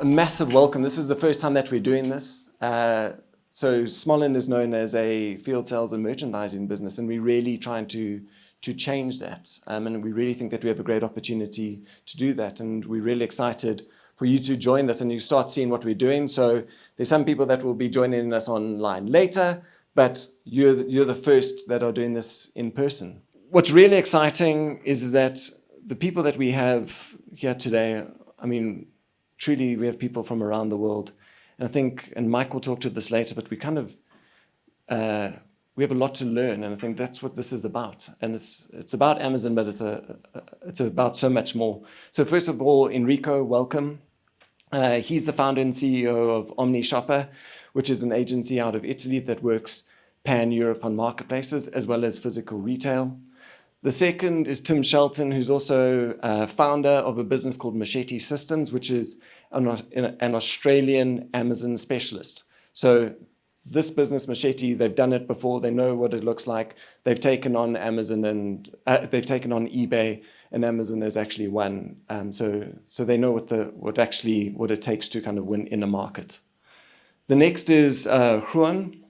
a massive welcome. This is the first time that we're doing this. So Smollan is known as a field sales and merchandising business, and we're really trying to change that. And we really think that we have a great opportunity to do that. And we're really excited for you to join us and you start seeing what we're doing. So there's some people that will be joining us online later, but you're the first that are doing this in person. What's really exciting is that the people that we have here today, I mean, truly we have people from around the world. And I think, and Mike will talk to this later, but we kind of, we have a lot to learn, and I think that's what this is about. And it's about Amazon, but it's about so much more. So first of all, Enrico, welcome. He's the founder and CEO of OmniShopper, which is an agency out of Italy that works pan-Europe on marketplaces as well as physical retail. The second is Tim Shelton, who's also founder of a business called Machete Systems, which is an Australian Amazon specialist. So this business, Machete, they've done it before. They know what it looks like. They've taken on Amazon and they've taken on eBay, and Amazon has actually won. So they know what it takes to kind of win in a market. The next is Rhuan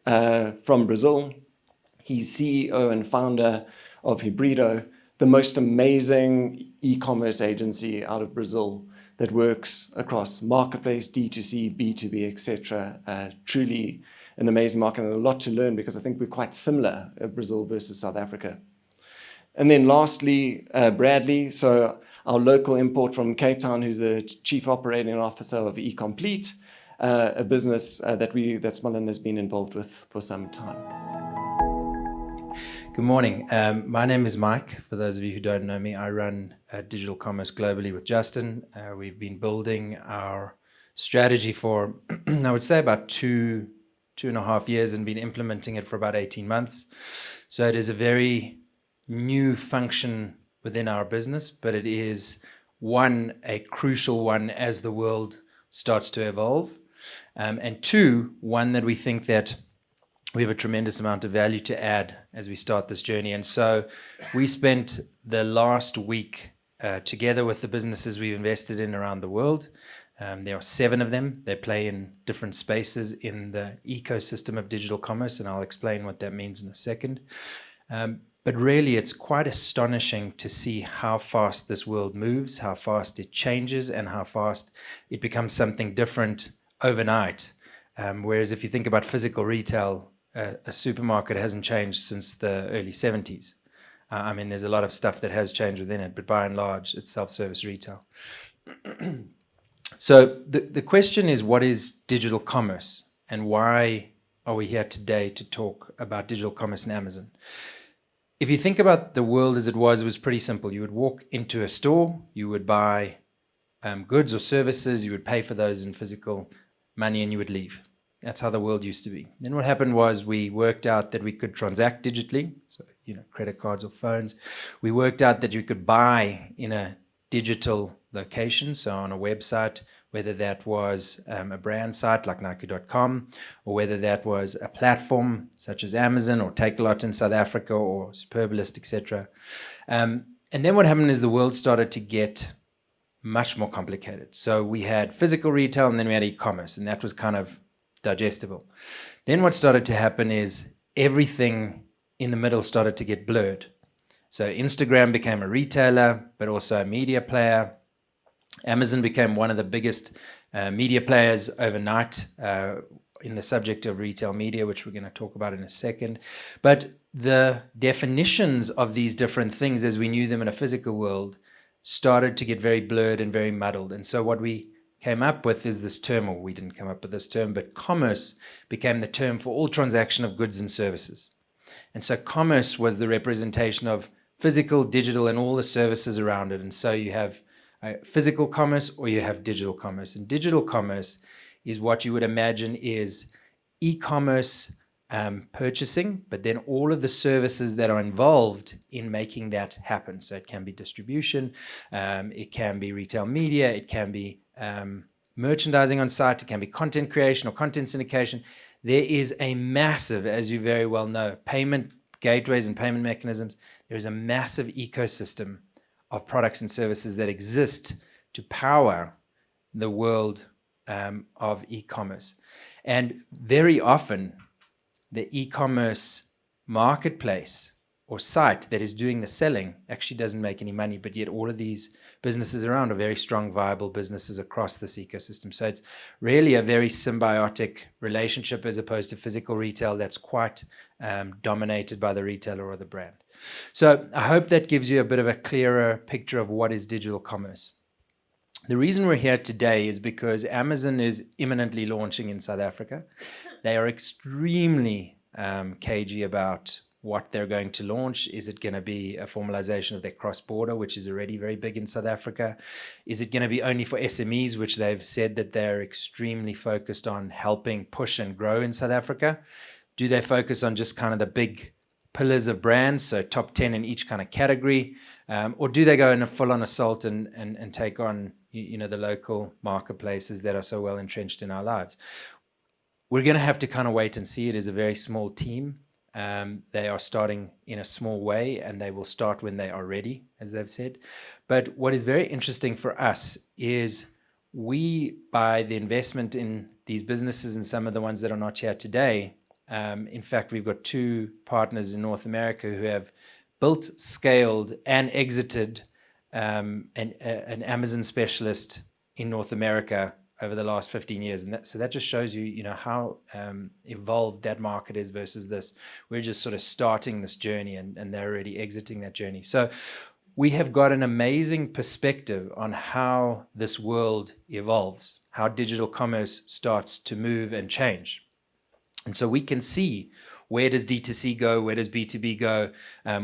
from Brazil. He's CEO and founder of Hibrido, the most amazing e-commerce agency out of Brazil that works across marketplace, D2C, B2B, etc. Truly an amazing market and a lot to learn because I think we're quite similar, Brazil versus South Africa. And then lastly, Bradley, so our local import from Cape Town, who's the Chief Operating Officer of eComplete, a business that Smollan has been involved with for some time. Good morning. My name is Mike. For those of you who don't know me, I run digital commerce globally with Justin. We've been building our strategy for, I would say, about two and a half years and been implementing it for about 18 months. So it is a very new function within our business, but it is a crucial one as the world starts to evolve. And two, one that we think that we have a tremendous amount of value to add as we start this journey. And so we spent the last week together with the businesses we've invested in around the world. There are 7 of them. They play in different spaces in the ecosystem of digital commerce, and I'll explain what that means in a second. But really, it's quite astonishing to see how fast this world moves, how fast it changes, and how fast it becomes something different overnight. Whereas if you think about physical retail, a supermarket hasn't changed since the early 70s. I mean, there's a lot of stuff that has changed within it, but by and large, it's self-service retail. So the question is, what is digital commerce, and why are we here today to talk about digital commerce and Amazon? If you think about the world as it was pretty simple. You would walk into a store, you would buy goods or services, you would pay for those in physical money, and you would leave. That's how the world used to be. Then what happened was we worked out that we could transact digitally, so credit cards or phones. We worked out that you could buy in a digital location, so on a website, whether that was a brand site like Nike.com, or whether that was a platform such as Amazon or Takealot in South Africa or Superbalist, etc. And then what happened is the world started to get much more complicated. So we had physical retail and then we had e-commerce, and that was kind of digestible. Then what started to happen is everything in the middle started to get blurred. So Instagram became a retailer, but also a media player. Amazon became one of the biggest media players overnight in the subject of retail media, which we're going to talk about in a second. But the definitions of these different things as we knew them in a physical world started to get very blurred and very muddled. And so what we came up with is this term, or we didn't come up with this term, but commerce became the term for all transaction of goods and services. And so commerce was the representation of physical, digital, and all the services around it. And so you have physical commerce or you have digital commerce. And digital commerce is what you would imagine is e-commerce purchasing, but then all of the services that are involved in making that happen. So it can be distribution, it can be retail media, it can be merchandising on site, it can be content creation or content syndication. There is a massive, as you very well know, payment gateways and payment mechanisms. There is a massive ecosystem of products and services that exist to power the world of e-commerce. And very often, the e-commerce marketplace or site that is doing the selling actually doesn't make any money, but yet all of these businesses around are very strong, viable businesses across this ecosystem. So it's really a very symbiotic relationship as opposed to physical retail that's quite dominated by the retailer or the brand. So I hope that gives you a bit of a clearer picture of what is digital commerce. The reason we're here today is because Amazon is imminently launching in South Africa. They are extremely cagey about what they're going to launch. Is it going to be a formalization of their cross-border, which is already very big in South Africa? Is it going to be only for SMEs, which they've said that they're extremely focused on helping push and grow in South Africa? Do they focus on just kind of the big pillars of brands, so top 10 in each kind of category? Or do they go in a full-on assault and take on the local marketplaces that are so well entrenched in our lives? We're going to have to kind of wait and see. It is a very small team. They are starting in a small way, and they will start when they are ready, as they've said. But what is very interesting for us is we, by the investment in these businesses and some of the ones that are not here today, in fact, we've got 2 partners in North America who have built, scaled, and exited an Amazon specialist in North America over the last 15 years. And that just shows you, how evolved that market is versus this. We're just sort of starting this journey and they're already exiting that journey. So we have got an amazing perspective on how this world evolves, how digital commerce starts to move and change. And so we can see, where does D2C go? Where does B2B go?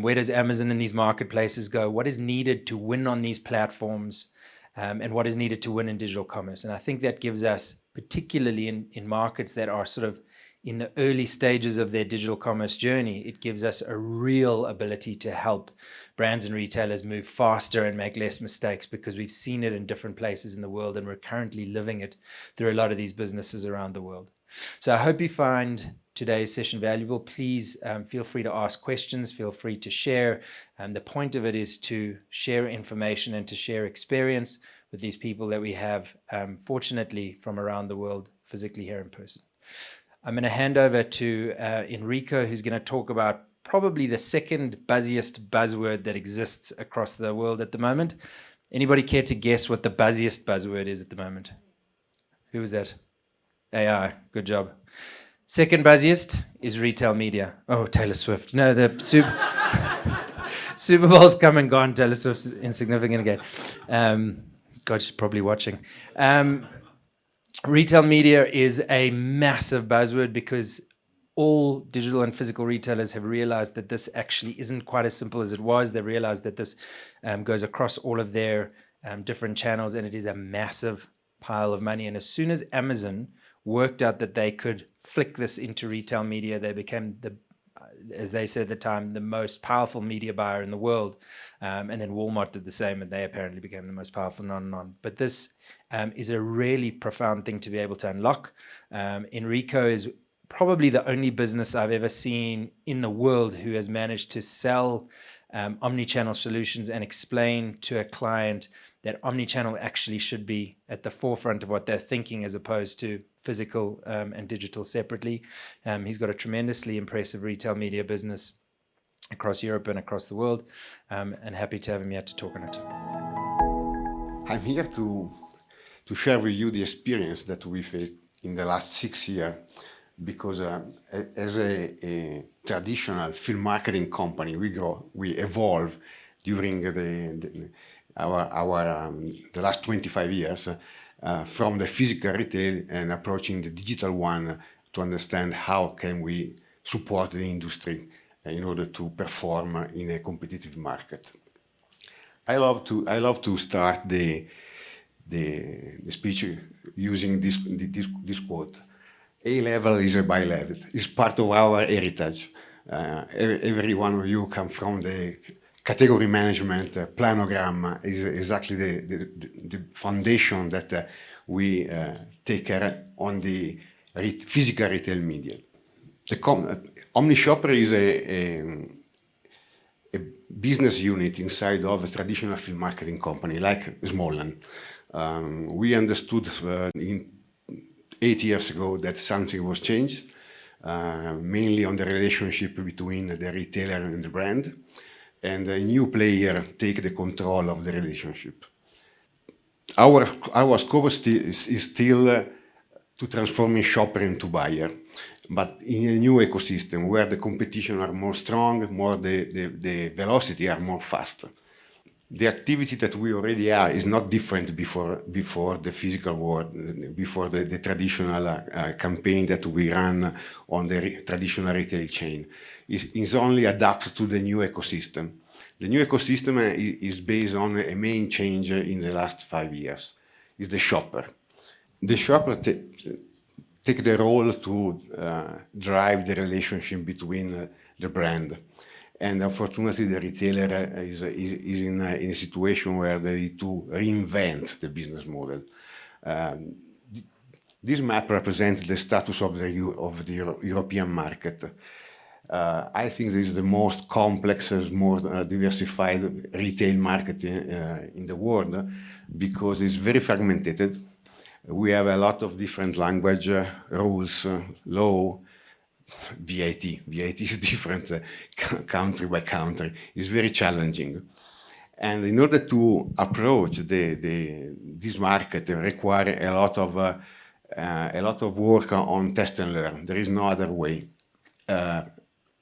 Where does Amazon and these marketplaces go? What is needed to win on these platforms? And what is needed to win in digital commerce? And I think that gives us, particularly in markets that are sort of in the early stages of their digital commerce journey, it gives us a real ability to help brands and retailers move faster and make less mistakes, because we've seen it in different places in the world and we're currently living it through a lot of these businesses around the world. So I hope you find today's session valuable. Please feel free to ask questions, feel free to share. The point of it is to share information and to share experience with these people that we have, fortunately, from around the world, physically here in person. I'm going to hand over to Enrico, who's going to talk about probably the second buzziest buzzword that exists across the world at the moment. Anybody care to guess what the buzziest buzzword is at the moment? Who was that? AI. Good job. Second buzziest is retail media. Oh, Taylor Swift. No, the Super Bowl's come and gone. Taylor Swift's insignificant again. God, she's probably watching. Retail media is a massive buzzword because all digital and physical retailers have realized that this actually isn't quite as simple as it was. They realized that this goes across all of their different channels, and it is a massive pile of money. And as soon as Amazon worked out that they could flick this into retail media, they became, as they said at the time, the most powerful media buyer in the world. And then Walmart did the same, and they apparently became the most powerful non. But this is a really profound thing to be able to unlock. Enrico is probably the only business I've ever seen in the world who has managed to sell omnichannel solutions and explain to a client that omnichannel actually should be at the forefront of what they're thinking, as opposed to physical and digital separately. He's got a tremendously impressive retail media business across Europe and across the world, and happy to have him here to talk on it. I'm here to share with you the experience that we faced in the last 6 years, because as a traditional film marketing company, we evolve during the last 25 years from the physical retail and approaching the digital one to understand how can we support the industry in order to perform in a competitive market. I love to start the speech using this quote: A level is a by level. It's part of our heritage. Every one of you come from the category management. Planogram is exactly the foundation that we take care on the physical retail media. OmniShopper is a business unit inside of a traditional field marketing company like Smollan. We understood 8 years ago that something was changed, mainly on the relationship between the retailer and the brand, and a new player take the control of the relationship. Our scope is still to transform shopper into buyer, but in a new ecosystem where the competition are more strong, more the velocity are more fast. The activity that we already are is not different before the physical world, before the traditional campaign that we run on the traditional retail chain. It's only adapted to the new ecosystem. The new ecosystem is based on a main change in the last 5 years. Is the shopper. The shopper take the role to drive the relationship between the brand. And unfortunately, the retailer is in a situation where they need to reinvent the business model. This map represents the status of the European market. I think this is the most complex, more diversified retail market in the world because it's very fragmented. We have a lot of different language, rules, law, VAT. VAT is different country by country. It's very challenging. And in order to approach this market require a lot of work on test and learn. There is no other way.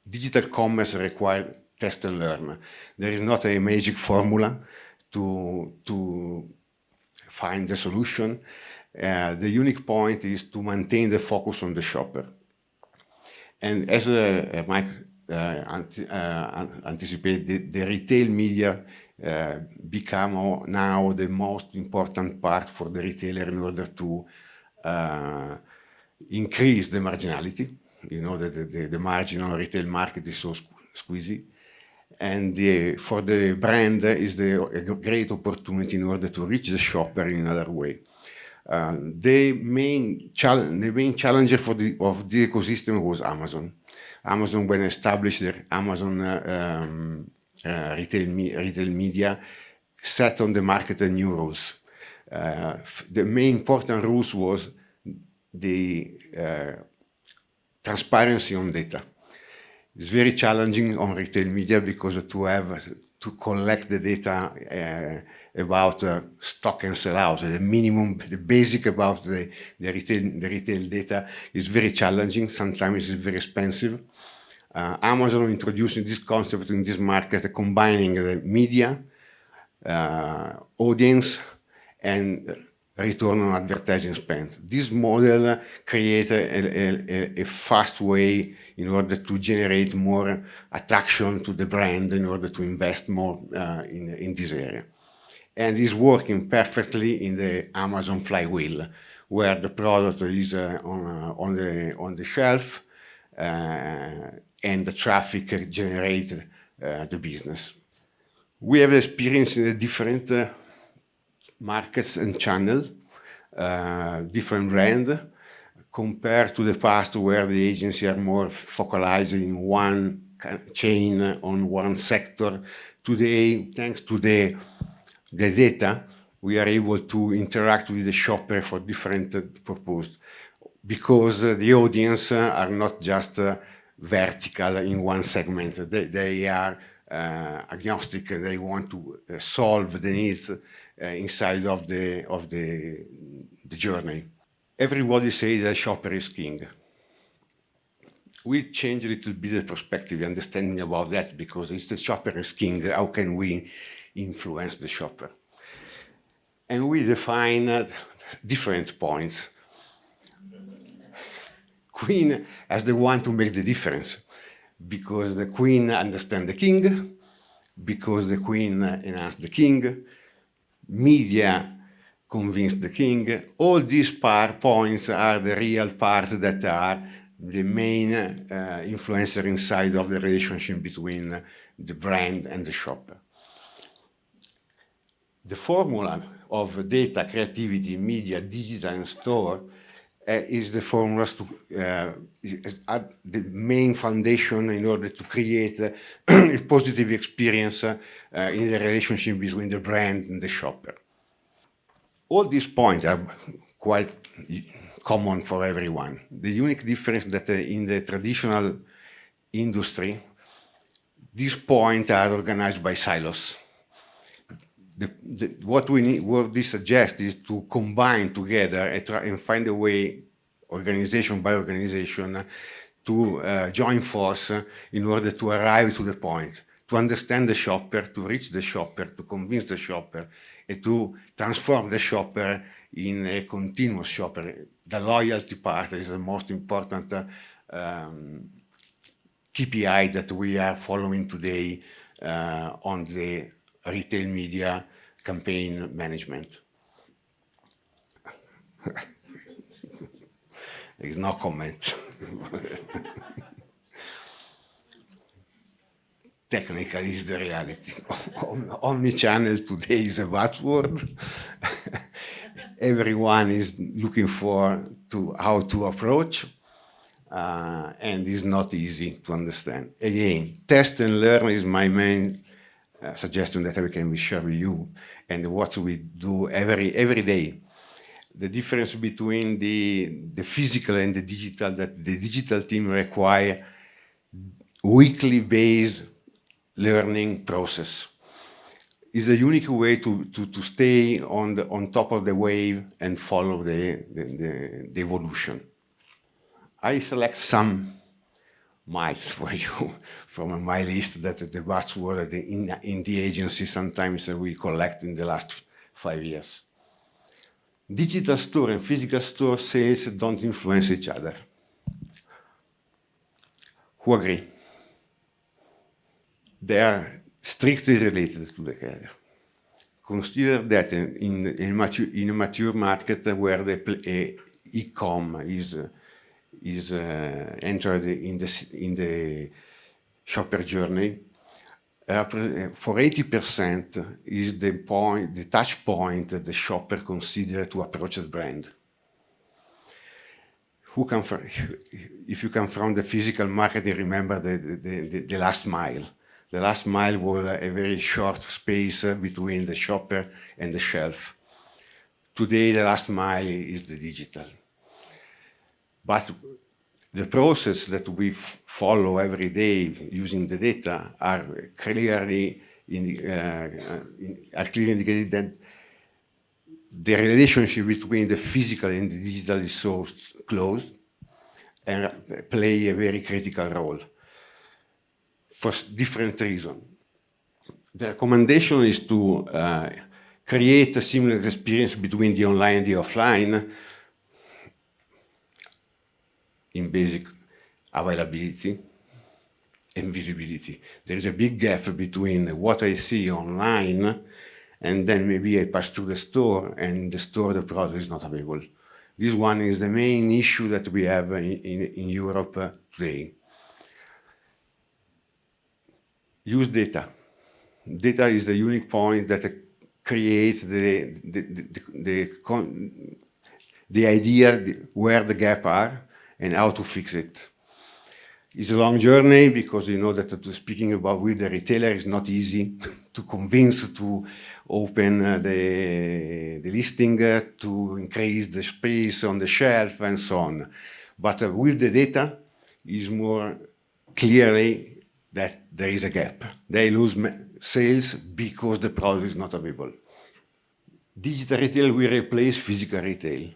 Digital commerce requires test and learn. There is not a magic formula to find the solution. The unique point is to maintain the focus on the shopper. And as Mike anticipated, the retail media become now the most important part for the retailer in order to increase the marginality. You know that the margin on retail market is so squeezy. And for the brand is a great opportunity in order to reach the shopper in another way. The main challenger of the ecosystem was Amazon. Amazon, when established the Amazon retail media, set on the market new rules. The main important rules was the transparency on data. It's very challenging on retail media because to collect the data about stock and sell out, the basic about the retail data is very challenging. Sometimes it's very expensive. Amazon introducing this concept in this market, combining the media, audience, and return on advertising spend. This model created a fast way in order to generate more attraction to the brand in order to invest more in this area. And is working perfectly in the Amazon flywheel, where the product is on the shelf and the traffic generated the business. We have experience in the different markets and channel, different brand, compared to the past where the agency are more focalized in one chain on one sector. Today, thanks to the data, we are able to interact with the shopper for different purposes because the audience are not just vertical in one segment. They are agnostic. They want to solve the needs inside of the journey. Everybody says that shopper is king. We change a little bit the perspective, understanding about that, because it's the shopper is king. How can we influence the shopper? And we define different points. Queen as the one to make the difference, because the queen understands the king, because the queen enhances the king, media convince the king. All these points are the real part that are the main influencer inside of the relationship between the brand and the shopper. The formula of data, creativity, media, digital, and store is the formulas to are the main foundation in order to create a positive experience in the relationship between the brand and the shopper. All these points are quite common for everyone. The unique difference that in the traditional industry, these points are organized by silos. What we suggest is to combine together and try and find a way, organization by organization, to join force in order to arrive to the point, to understand the shopper, to reach the shopper, to convince the shopper, and to transform the shopper in a continuous shopper. The loyalty part is the most important KPI that we are following today on the retail media campaign management. There is no comment. Technical is the reality. Omni-channel today is a buzzword. Everyone is looking for how to approach, and it's not easy to understand. Again, test and learn is my main suggestion that we share with you, and what we do every day. The difference between the physical and the digital, that the digital team require weekly based learning process. Is a unique way to stay on top of the wave and follow the evolution. I select some miles for you from my list that the buzzword in the agency sometimes we collect in the last 5 years. Digital store and physical store sales don't influence each other. Who agree? They are strictly related together. Consider that in a mature market where the e-com is entered in the shopper journey, for 80% is the touch point that the shopper considers to approach the brand. If you come from the physical market, you remember the last mile. The last mile was a very short space between the shopper and the shelf. Today, the last mile is the digital. But the process that we follow every day using the data are clearly indicated that the relationship between the physical and the digital is so close and play a very critical role for different reasons. The recommendation is to create a similar experience between the online and the offline in basic availability and visibility. There is a big gap between what I see online and then maybe I pass through the store and in the store the product is not available. This one is the main issue that we have in Europe today. Use data. Data is the unique point that creates the idea where the gaps are and how to fix it. It's a long journey because you know that speaking about with the retailer is not easy to convince to open the listing, to increase the space on the shelf and so on. But with the data, it's more clearly that there is a gap. They lose sales because the product is not available. Digital retail will replace physical retail.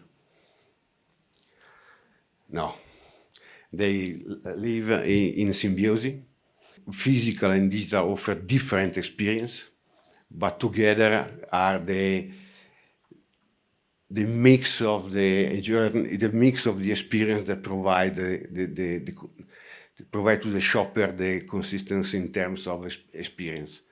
No. They live in symbiosis. Physical and digital offer different experience, but together are the mix of the journey, the mix of the experience that provide provide to the shopper the consistency in terms of experience.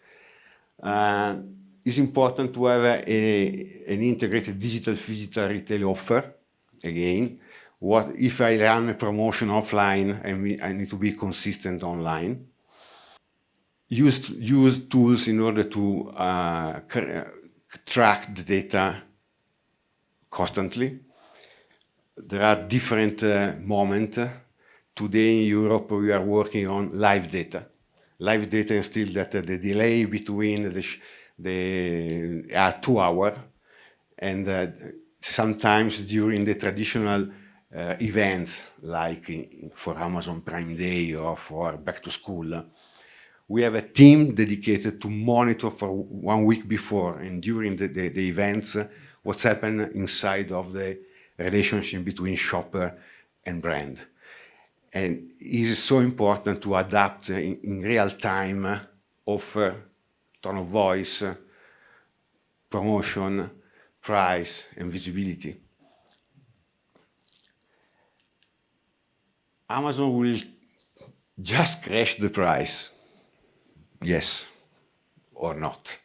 It's important to have an integrated digital physical retail offer. Again, what if I run a promotion offline and I need to be consistent online? Use tools in order to track the data constantly. there are different moments. Today in Europe, we are working on live data. Live data is still that the delay between the 2 hours, and sometimes during the traditional events, like for Amazon Prime Day or for back to school, we have a team dedicated to monitor for 1 week before and during the events what's happened inside of the relationship between shopper and brand. And it is so important to adapt in real time, offer, tone of voice, promotion, price, and visibility. Amazon will just crash the price. Yes or not.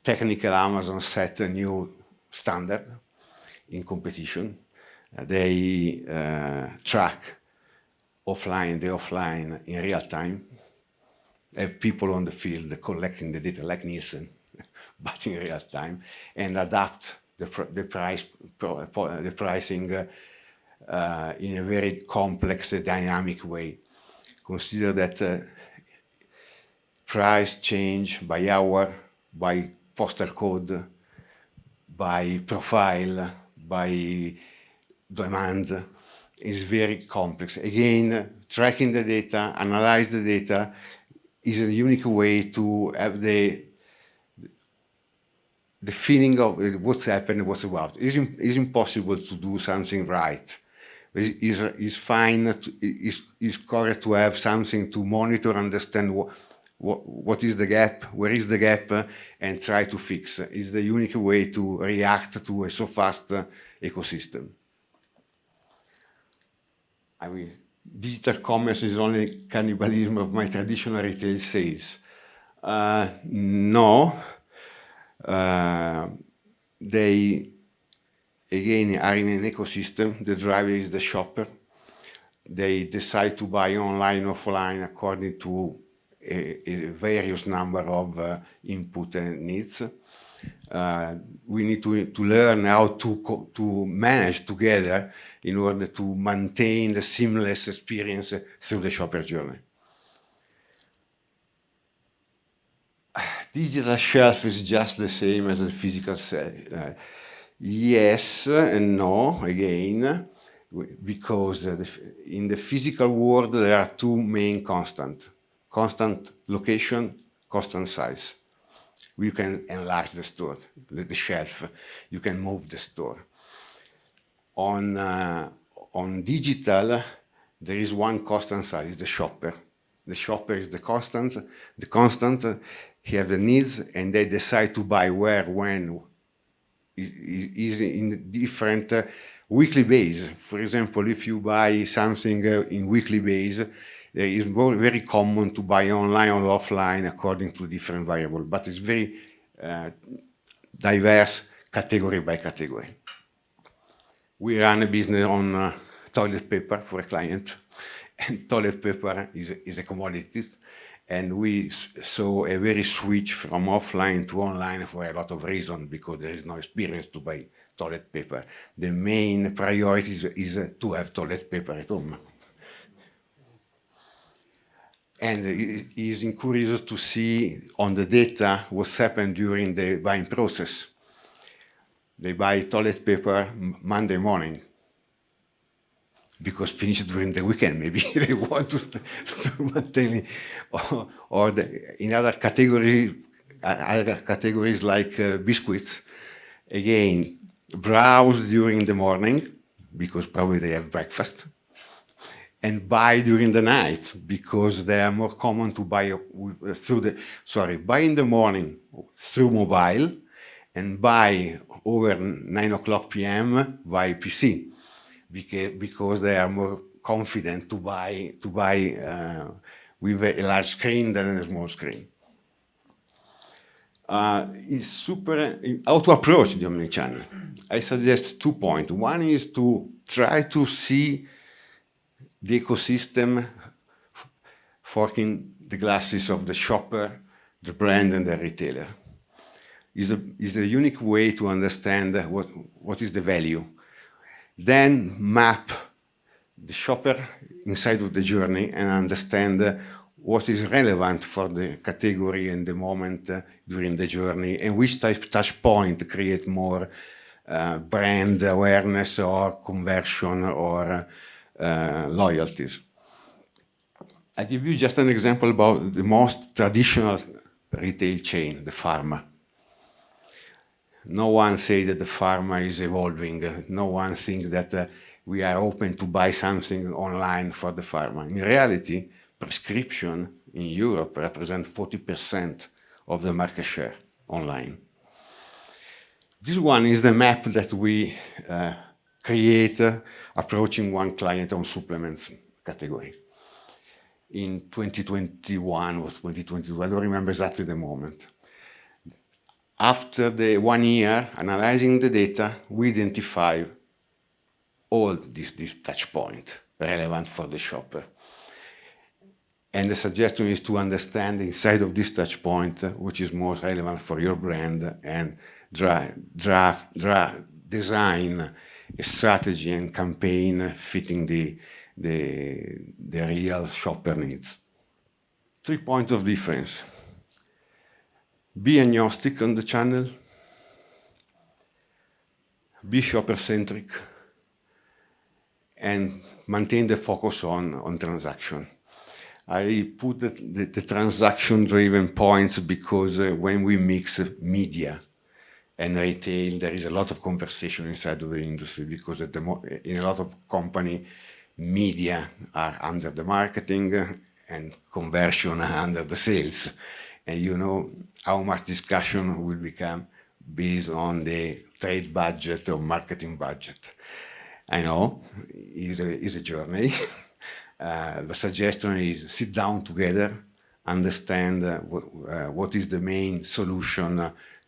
Technical Amazon set a new standard in competition. They track the offline in real time, have people on the field collecting the data like Nielsen, but in real time, and adapt the pricing in a very complex, dynamic way. Consider that price change by hour, by postal code, by profile, by demand is very complex. Again, tracking the data, analyze the data is a unique way to have the feeling of what's happened, what's about. It's impossible to do something right. It's fine, it's correct to have something to monitor, understand what is the gap, where is the gap, and try to fix. It's the unique way to react to a so fast ecosystem. I mean, digital commerce is only cannibalism of my traditional retail sales. No. They, again, are in an ecosystem. The driver is the shopper. They decide to buy online, offline, according to a various number of input needs. We need to learn how to manage together in order to maintain the seamless experience through the shopper journey. Digital shelf is just the same as the physical shelf. Yes and no, again, because in the physical world there are two main constants. Constant location, constant size. You can enlarge the store, the shelf. You can move the store. On digital, there is one constant size, the shopper. The shopper is the constant. The constant, he has the needs, and they decide to buy where, when, is in different weekly base. For example, if you buy something in weekly base, it's very common to buy online or offline according to different variables, but it's very diverse category by category. We run a business on toilet paper for a client, and toilet paper is a commodity, and we saw a very switch from offline to online for a lot of reasons, because there is no experience to buy toilet paper. The main priority is to have toilet paper at home. And it is curious to see on the data what's happened during the buying process. They buy toilet paper Monday morning because finished during the weekend. Maybe they want to maintain, or in other categories like biscuits. Again, browse during the morning because probably they have breakfast. And buy during the night because they are more common to buy buy in the morning through mobile and buy over 9 o'clock p.m. by PC because they are more confident to buy with a large screen than a small screen. It's super how to approach the omnichannel. I suggest 2 points. One is to try to see the ecosystem forking the glasses of the shopper, the brand, and the retailer. Is a unique way to understand what is the value. then map the shopper inside of the journey and understand what is relevant for the category and the moment during the journey, and which touch point create more brand awareness or conversion or loyalties. I give you just an example about the most traditional retail chain, the pharma. No one says that the pharma is evolving. No one thinks that we are open to buy something online for the pharma. In reality, prescription in Europe represent 40% of the market share online. This one is the map that we create approaching one client on supplements category. In 2021 or 2022, I don't remember exactly the moment. After the 1 year analyzing the data, we identify all these touch points relevant for the shopper. And the suggestion is to understand inside of this touch point which is most relevant for your brand and design a strategy and campaign fitting the real shopper needs. 3 points of difference. Be agnostic on the channel, be shopper-centric, and maintain the focus on transaction. I put the transaction-driven points because when we mix media and retail, there is a lot of conversation inside of the industry because in a lot of company, media are under the marketing and conversion are under the sales. And you know how much discussion will become based on the trade budget or marketing budget. I know, it's a journey. The suggestion is sit down together, understand what is the main solution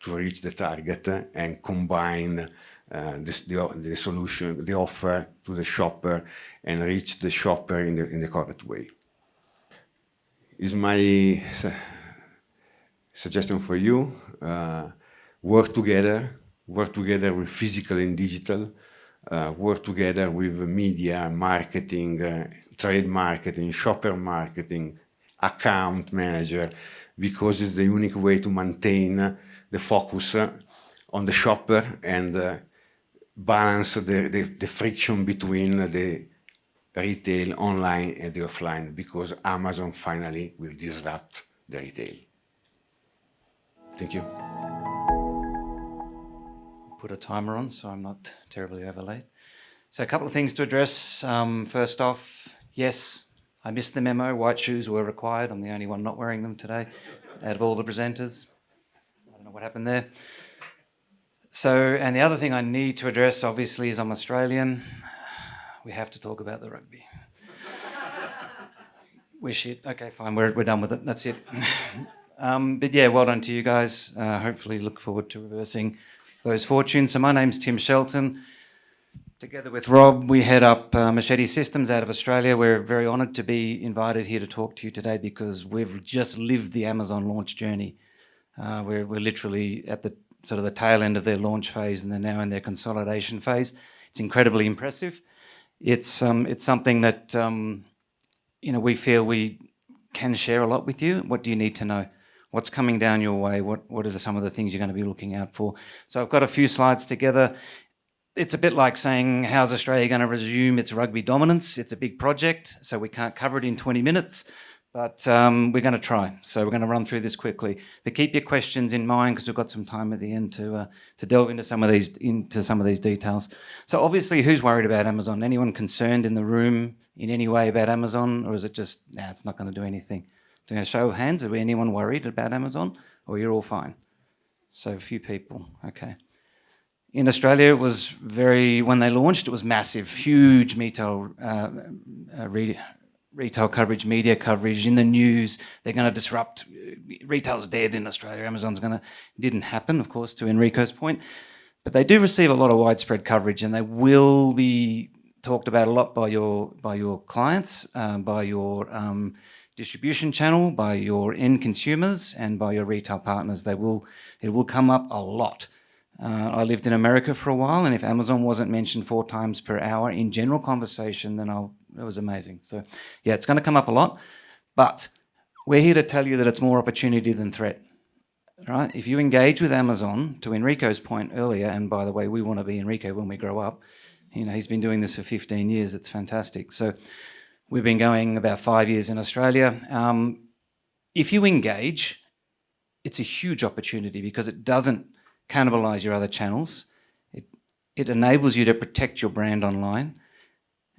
to reach the target, and combine the solution, the offer to the shopper, and reach the shopper in the correct way. Is my suggestion for you. Work together with physical and digital, work together with media, marketing, trade marketing, shopper marketing, account manager, because it's the unique way to maintain the focus on the shopper and balance the friction between the retail online and the offline, because Amazon finally will disrupt the retail. Thank you. Put a timer on so I'm not terribly over late. So a couple of things to address. First off, yes, I missed the memo. White shoes were required. I'm the only one not wearing them today out of all the presenters. I don't know what happened there. So, and the other thing I need to address, obviously, is I'm Australian. We have to talk about the rugby. We're shit. Okay, fine. We're done with it. That's it. But yeah, well done to you guys. Hopefully look forward to reversing those fortunes. So my name's Tim Shelton. Together with Rob, we head up Machete Systems out of Australia. We're very honoured to be invited here to talk to you today because we've just lived the Amazon launch journey. We're literally at the sort of the tail end of their launch phase, and they're now in their consolidation phase. It's incredibly impressive. It's something that we feel we can share a lot with you. What do you need to know? What's coming down your way? What are some of the things you're going to be looking out for? So I've got a few slides together. It's a bit like saying, how's Australia going to resume its rugby dominance? It's a big project, so we can't cover it in 20 minutes, but we're going to try. So we're going to run through this quickly. But keep your questions in mind because we've got some time at the end to delve into some of these details. So obviously, who's worried about Amazon? Anyone concerned in the room in any way about Amazon, or is it just, it's not going to do anything? Doing a show of hands, are anyone worried about Amazon, or you're all fine? So a few people, okay. In Australia, it was when they launched, it was massive, huge retail coverage, media coverage, in the news. They're going to disrupt, retail's dead in Australia, Amazon's going to, didn't happen, of course, to Enrico's point. But they do receive a lot of widespread coverage, and they will be talked about a lot by your clients, by your distribution channel, by your end consumers, and by your retail partners. It will come up a lot. I lived in America for a while, and if Amazon wasn't mentioned 4 times per hour in general conversation, then it was amazing. So, yeah, it's going to come up a lot, but we're here to tell you that it's more opportunity than threat. Right? If you engage with Amazon, to Enrico's point earlier, and by the way, we want to be Enrico when we grow up. He's been doing this for 15 years. It's fantastic. So we've been going about 5 years in Australia. If you engage, it's a huge opportunity because it doesn't cannibalize your other channels. It enables you to protect your brand online,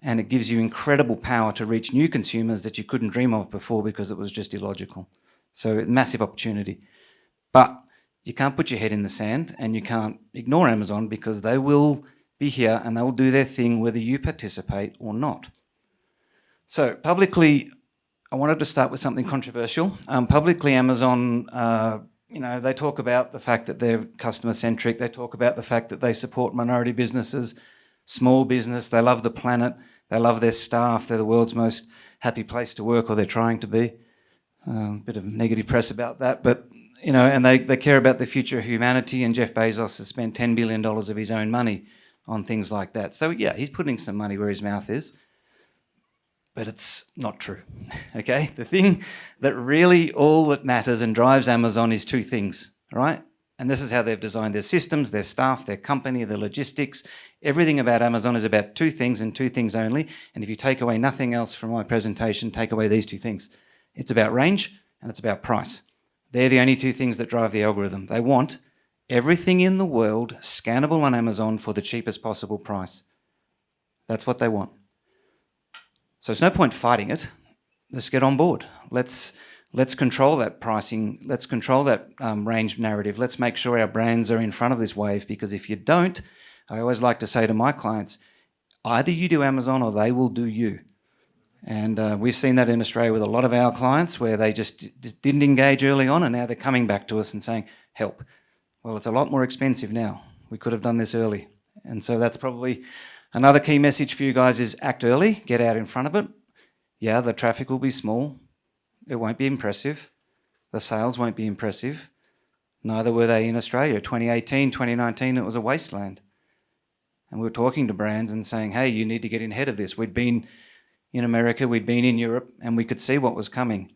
and it gives you incredible power to reach new consumers that you couldn't dream of before because it was just illogical. So massive opportunity. But you can't put your head in the sand, and you can't ignore Amazon because they will be here and they will do their thing whether you participate or not. So publicly, I wanted to start with something controversial. Publicly, Amazon, they talk about the fact that they're customer-centric. They talk about the fact that they support minority businesses, small business. They love the planet. They love their staff. They're the world's most happy place to work, or they're trying to be. Bit of negative press about that, but and they care about the future of humanity, and Jeff Bezos has spent $10 billion of his own money on things like that. So yeah, he's putting some money where his mouth is, but it's not true, okay? The thing that really all that matters and drives Amazon is 2 things, right? And this is how they've designed their systems, their staff, their company, their logistics. Everything about Amazon is about 2 things and 2 things only. And if you take away nothing else from my presentation, take away these 2 things. It's about range and it's about price. They're the only 2 things that drive the algorithm. They want everything in the world scannable on Amazon for the cheapest possible price. That's what they want. So there's no point fighting it. Let's get on board. Let's control that pricing. Let's control that range narrative. Let's make sure our brands are in front of this wave, because if you don't, I always like to say to my clients, either you do Amazon or they will do you. And we've seen that in Australia with a lot of our clients where they just didn't engage early on, and now they're coming back to us and saying, help. Well, it's a lot more expensive now. We could have done this early. And so that's probably another key message for you guys is act early, get out in front of it. Yeah, the traffic will be small. It won't be impressive. The sales won't be impressive. Neither were they in Australia. 2018, 2019, it was a wasteland. And we were talking to brands and saying, hey, you need to get ahead of this. We'd been in America, we'd been in Europe, and we could see what was coming.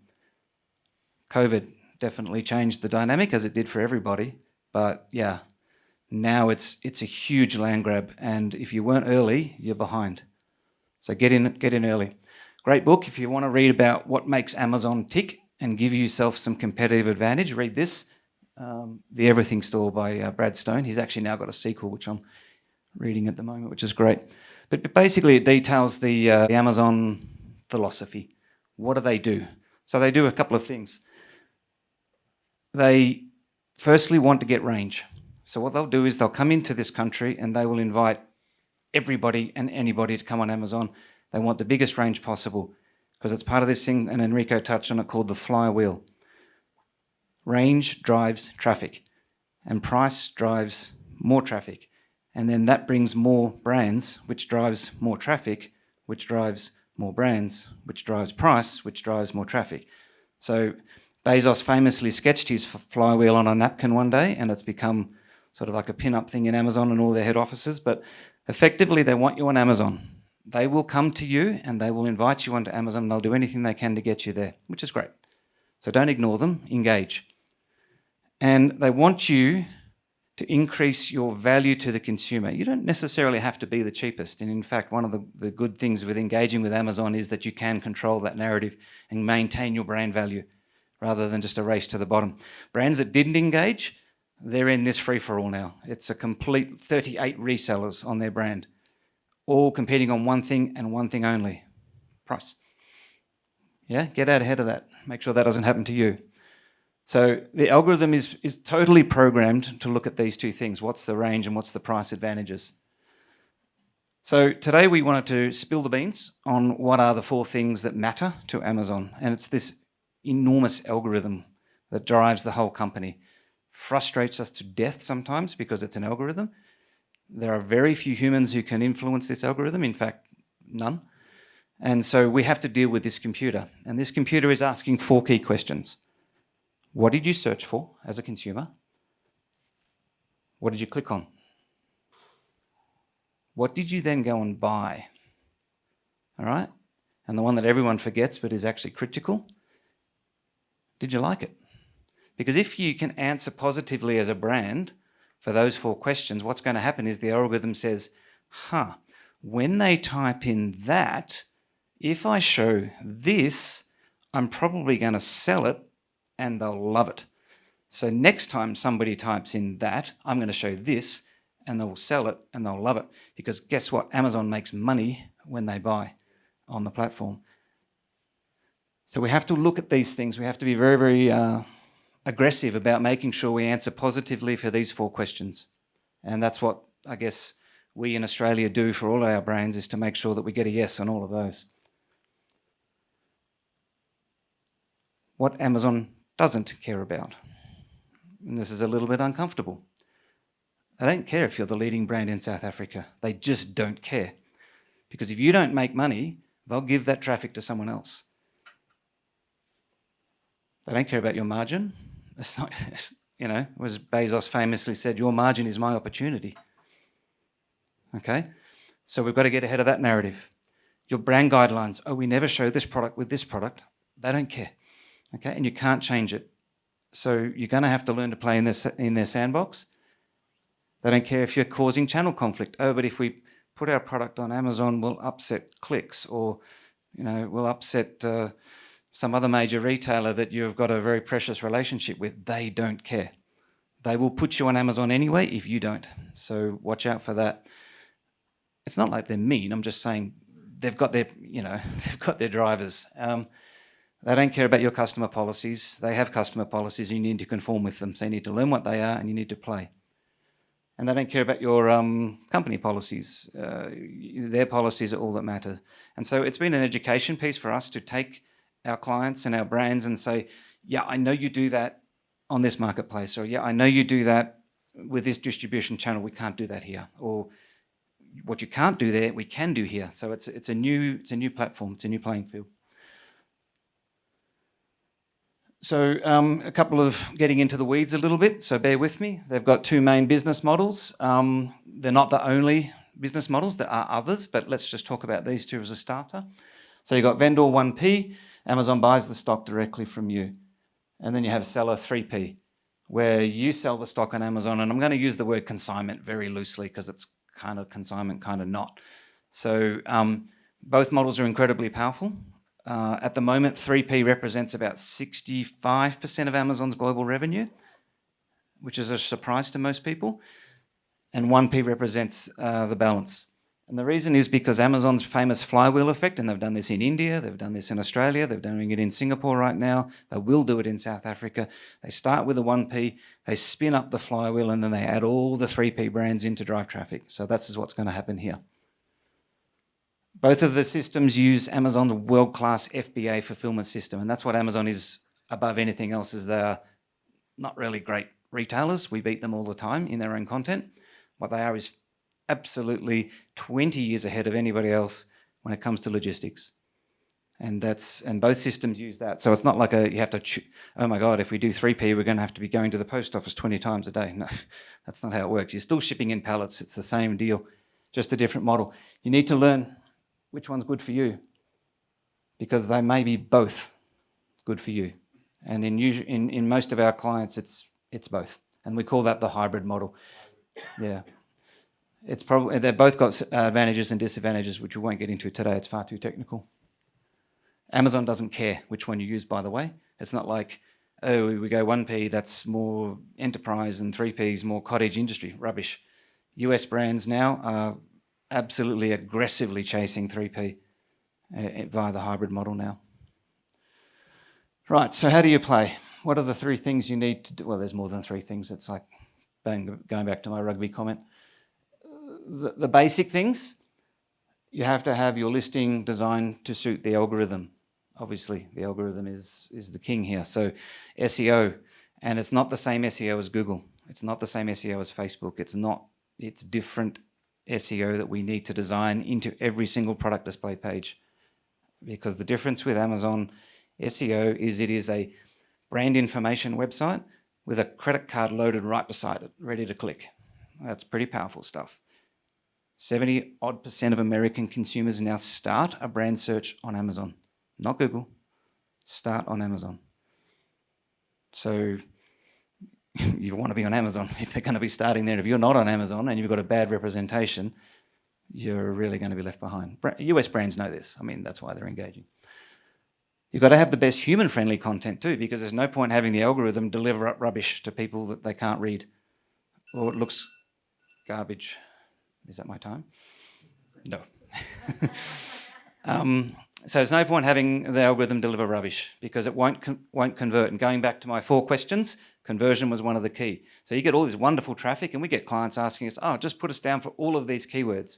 COVID definitely changed the dynamic, as it did for everybody. But yeah, now it's a huge land grab, and if you weren't early, you're behind. So get in early. Great book if you want to read about what makes Amazon tick and give yourself some competitive advantage. Read this, The Everything Store by Brad Stone. He's actually now got a sequel, which I'm reading at the moment, which is great. But basically it details the Amazon philosophy. What do? So they do a couple of things. They firstly want to get range. So what they'll do is they'll come into this country and they will invite everybody and anybody to come on Amazon. They want the biggest range possible because it's part of this thing, and Enrico touched on it, called the flywheel. Range drives traffic and price drives more traffic. And then that brings more brands, which drives more traffic, which drives more brands, which drives price, which drives more traffic. So Bezos famously sketched his flywheel on a napkin one day, and it's become sort of like a pin-up thing in Amazon and all their head offices. But effectively, they want you on Amazon. They will come to you and they will invite you onto Amazon. They'll do anything they can to get you there, which is great. So don't ignore them, engage. And they want you to increase your value to the consumer. You don't necessarily have to be the cheapest. And in fact, one of the good things with engaging with Amazon is that you can control that narrative and maintain your brand value rather than just a race to the bottom. Brands that didn't engage, they're in this free-for-all now. It's a complete 38 resellers on their brand, all competing on one thing and one thing only, price. Yeah, get out ahead of that. Make sure that doesn't happen to you. So the algorithm is totally programmed to look at these 2 things. What's the range and what's the price advantages? So today we wanted to spill the beans on what are the 4 things that matter to Amazon. And it's this enormous algorithm that drives the whole company. Frustrates us to death sometimes because it's an algorithm. There are very few humans who can influence this algorithm. In fact, none. And so we have to deal with this computer. And this computer is asking 4 key questions. What did you search for as a consumer? What did you click on? What did you then go and buy? All right? And the one that everyone forgets but is actually critical, did you like it? Because if you can answer positively as a brand for those 4 questions, what's going to happen is the algorithm says, when they type in that, if I show this, I'm probably going to sell it and they'll love it. So next time somebody types in that, I'm going to show this and they'll sell it and they'll love it. Because guess what? Amazon makes money when they buy on the platform. So we have to look at these things. We have to be very, very aggressive about making sure we answer positively for these 4 questions. And that's what I guess we in Australia do for all our brands, is to make sure that we get a yes on all of those. What Amazon doesn't care about, and this is a little bit uncomfortable, they don't care if you're the leading brand in South Africa. They just don't care. Because if you don't make money, they'll give that traffic to someone else. They don't care about your margin. It's not, as Bezos famously said, your margin is my opportunity. Okay? So we've got to get ahead of that narrative. Your brand guidelines, we never show this product with this product. They don't care. Okay? And you can't change it. So you're going to have to learn to play in their sandbox. They don't care if you're causing channel conflict. But if we put our product on Amazon, we'll upset clicks, or we'll upset some other major retailer that you've got a very precious relationship with. They don't care. They will put you on Amazon anyway if you don't. So watch out for that. It's not like they're mean. I'm just saying they've got their, they've got their drivers. They don't care about your customer policies. They have customer policies and you need to conform with them. So you need to learn what they are and you need to play. And they don't care about your company policies. Their policies are all that matters. And so it's been an education piece for us to take our clients and our brands and say, yeah, I know you do that on this marketplace, or yeah, I know you do that with this distribution channel. We can't do that here. Or what you can't do there, we can do here. So it's a new platform. It's a new playing field. So a couple of getting into the weeds a little bit, so bear with me. They've got 2 main business models. They're not the only business models. There are others, but let's just talk about these 2 as a starter. So you've got vendor 1P. Amazon buys the stock directly from you. And then you have seller 3P, where you sell the stock on Amazon. And I'm going to use the word consignment very loosely because it's kind of consignment, kind of not. So both models are incredibly powerful. At the moment, 3P represents about 65% of Amazon's global revenue, which is a surprise to most people. And 1P represents the balance. And the reason is because Amazon's famous flywheel effect, and they've done this in India, they've done this in Australia, they're doing it in Singapore right now, they will do it in South Africa. They start with a 1P, they spin up the flywheel, and then they add all the 3P brands in to drive traffic. So that's what's going to happen here. Both of the systems use Amazon's world-class FBA fulfillment system, and that's what Amazon is above anything else, is they're not really great retailers. We beat them all the time in their own content. What they are is absolutely 20 years ahead of anybody else when it comes to logistics. And both systems use that. So it's not like you have to, oh my God, if we do 3P, we're going to have to be going to the post office 20 times a day. No, that's not how it works. You're still shipping in pallets. It's the same deal, just a different model. You need to learn which one's good for you, because they may be both good for you. And in most of our clients, it's both. And we call that the hybrid model. Yeah. They've both got advantages and disadvantages, which we won't get into today. It's far too technical. Amazon doesn't care which one you use, by the way. It's not like, we go 1P, that's more enterprise, and 3P is more cottage industry. Rubbish. US brands now are absolutely aggressively chasing 3P via the hybrid model now. Right, so how do you play? What are the 3 things you need to do? Well, there's more than 3 things. It's like going back to my rugby comment. The basic things, you have to have your listing designed to suit the algorithm. Obviously, the algorithm is the king here. So SEO, and it's not the same SEO as Google. It's not the same SEO as Facebook. It's different SEO that we need to design into every single product display page. Because the difference with Amazon SEO is it is a brand information website with a credit card loaded right beside it, ready to click. That's pretty powerful stuff. 70% of American consumers now start a brand search on Amazon. Not Google. Start on Amazon. So you want to be on Amazon if they're going to be starting there. If you're not on Amazon and you've got a bad representation, you're really going to be left behind. US brands know this. I mean, that's why they're engaging. You've got to have the best human-friendly content too, because there's no point having the algorithm deliver up rubbish to people that they can't read, or it looks garbage. Is that my time? No. So there's no point having the algorithm deliver rubbish because it won't convert. And going back to my 4 questions, conversion was one of the key. So you get all this wonderful traffic and we get clients asking us, oh, just put us down for all of these keywords.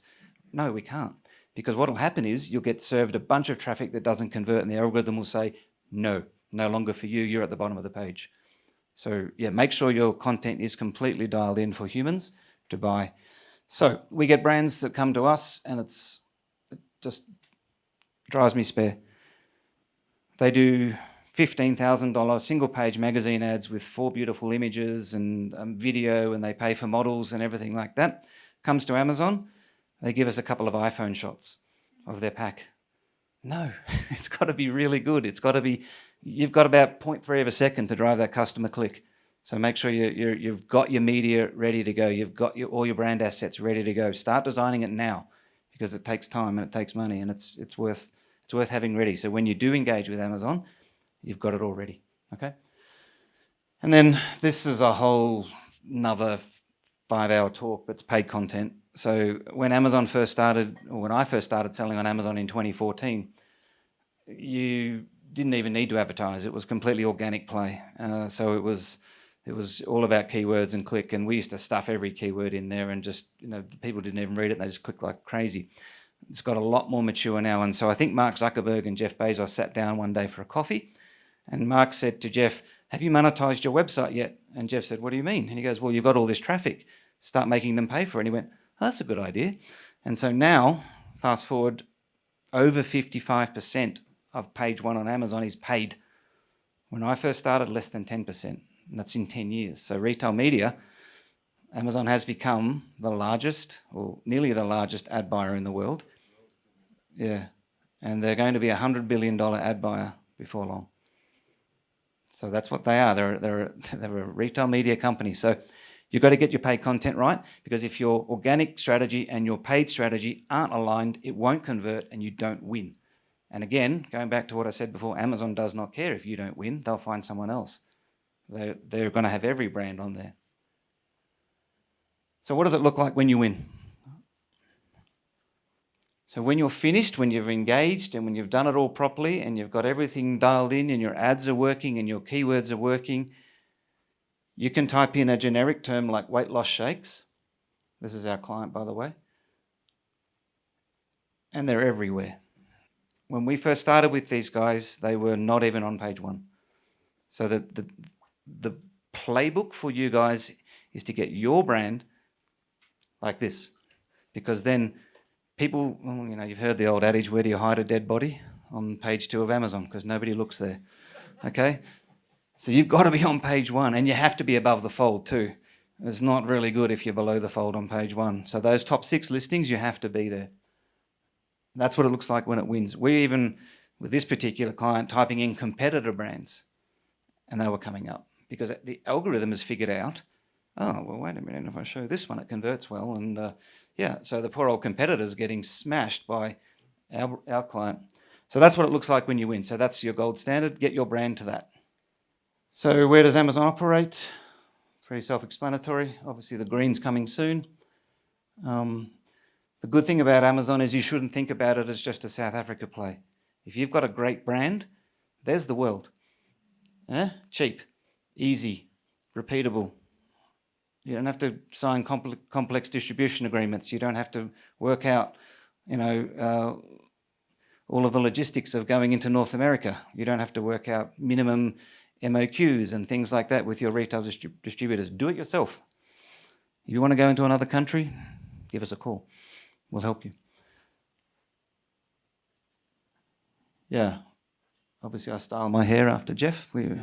No, we can't. Because what will happen is you'll get served a bunch of traffic that doesn't convert and the algorithm will say, no longer for you, you're at the bottom of the page. So yeah, make sure your content is completely dialed in for humans to buy. So we get brands that come to us and it just drives me spare. They do $15,000 single page magazine ads with 4 beautiful images and video, and they pay for models and everything like that. Comes to Amazon, they give us a couple of iPhone shots of their pack. No, it's got to be really good. It's got to be, you've got about 0.3 of a second to drive that customer click. So make sure you've got your media ready to go. You've got all your brand assets ready to go. Start designing it now because it takes time and it takes money, and it's worth having ready. So when you do engage with Amazon, you've got it all ready, okay? And then this is a whole another 5-hour talk, but it's paid content. So when Amazon first started, or when I first started selling on Amazon in 2014, you didn't even need to advertise. It was completely organic play. So it was all about keywords and click, and we used to stuff every keyword in there and just, people didn't even read it, they just clicked like crazy. It's got a lot more mature now, and so I think Mark Zuckerberg and Jeff Bezos sat down one day for a coffee, and Mark said to Jeff, have you monetized your website yet? And Jeff said, what do you mean? And he goes, well, you've got all this traffic. Start making them pay for it. And he went, oh, that's a good idea. And so now, fast forward, over 55% of page 1 on Amazon is paid. When I first started, less than 10%, and that's in 10 years. So retail media, Amazon has become the largest, or nearly the largest ad buyer in the world. Yeah, and they're going to be $100 billion ad buyer before long. So that's what they are. They're a retail media company. So you've got to get your paid content right, because if your organic strategy and your paid strategy aren't aligned, it won't convert and you don't win. And again, going back to what I said before, Amazon does not care if you don't win. They'll find someone else. They're going to have every brand on there. So what does it look like when you win? So when you're finished, when you've engaged and when you've done it all properly and you've got everything dialed in and your ads are working and your keywords are working, you can type in a generic term like weight loss shakes. This is our client, by the way. And they're everywhere. When we first started with these guys, they were not even on page 1. So the playbook for you guys is to get your brand like this, because then people, you've heard the old adage, where do you hide a dead body? On page 2 of Amazon, because nobody looks there, okay? So you've got to be on page 1, and you have to be above the fold too. It's not really good if you're below the fold on page 1. So those top 6 listings, you have to be there. That's what it looks like when it wins. We're even, with this particular client, typing in competitor brands, and they were coming up, because the algorithm has figured out, oh, well, wait a minute, if I show this one, it converts well. And so the poor old competitor's getting smashed by our client. So that's what it looks like when you win. So that's your gold standard. Get your brand to that. So where does Amazon operate? Pretty self-explanatory. Obviously, the green's coming soon. The good thing about Amazon is you shouldn't think about it as just a South Africa play. If you've got a great brand, there's the world. Cheap, easy, repeatable. You don't have to sign complex distribution agreements. You don't have to work out, all of the logistics of going into North America. You don't have to work out minimum MOQs and things like that with your retail distributors. Do it yourself. If you want to go into another country, give us a call. We'll help you. Yeah. Obviously, I style my hair after Jeff. We're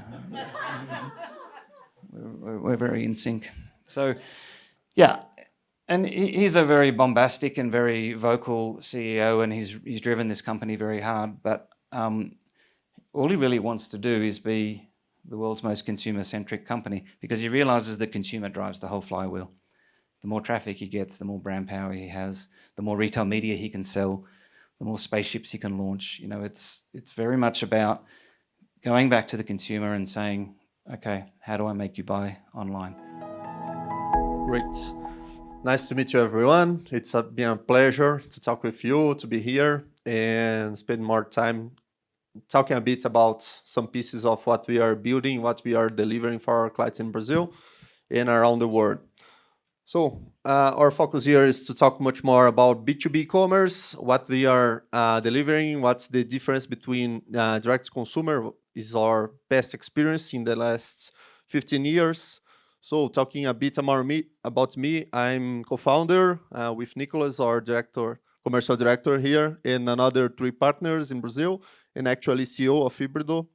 very in sync. So, yeah, And he's a very bombastic and very vocal CEO, and he's driven this company very hard. But all he really wants to do is be the world's most consumer-centric company, because he realizes the consumer drives the whole flywheel. The more traffic he gets, the more brand power he has, the more retail media he can sell, the more spaceships he can launch. You know, it's very much about going back to the consumer and saying, okay, how do I make you buy online? Great. Nice to meet you, everyone. It's been a pleasure to talk with you, to be here and spend more time talking a bit about some pieces of what we are building, what we are delivering for our clients in Brazil and around the world. So our focus here is to talk much more about B2B commerce, what we are delivering, what's the difference between direct consumer is our best experience in the last 15 years. So talking a bit about me, I'm co-founder with Nicholas, our commercial director here, and another 3 partners in Brazil, and actually CEO of Hibrido.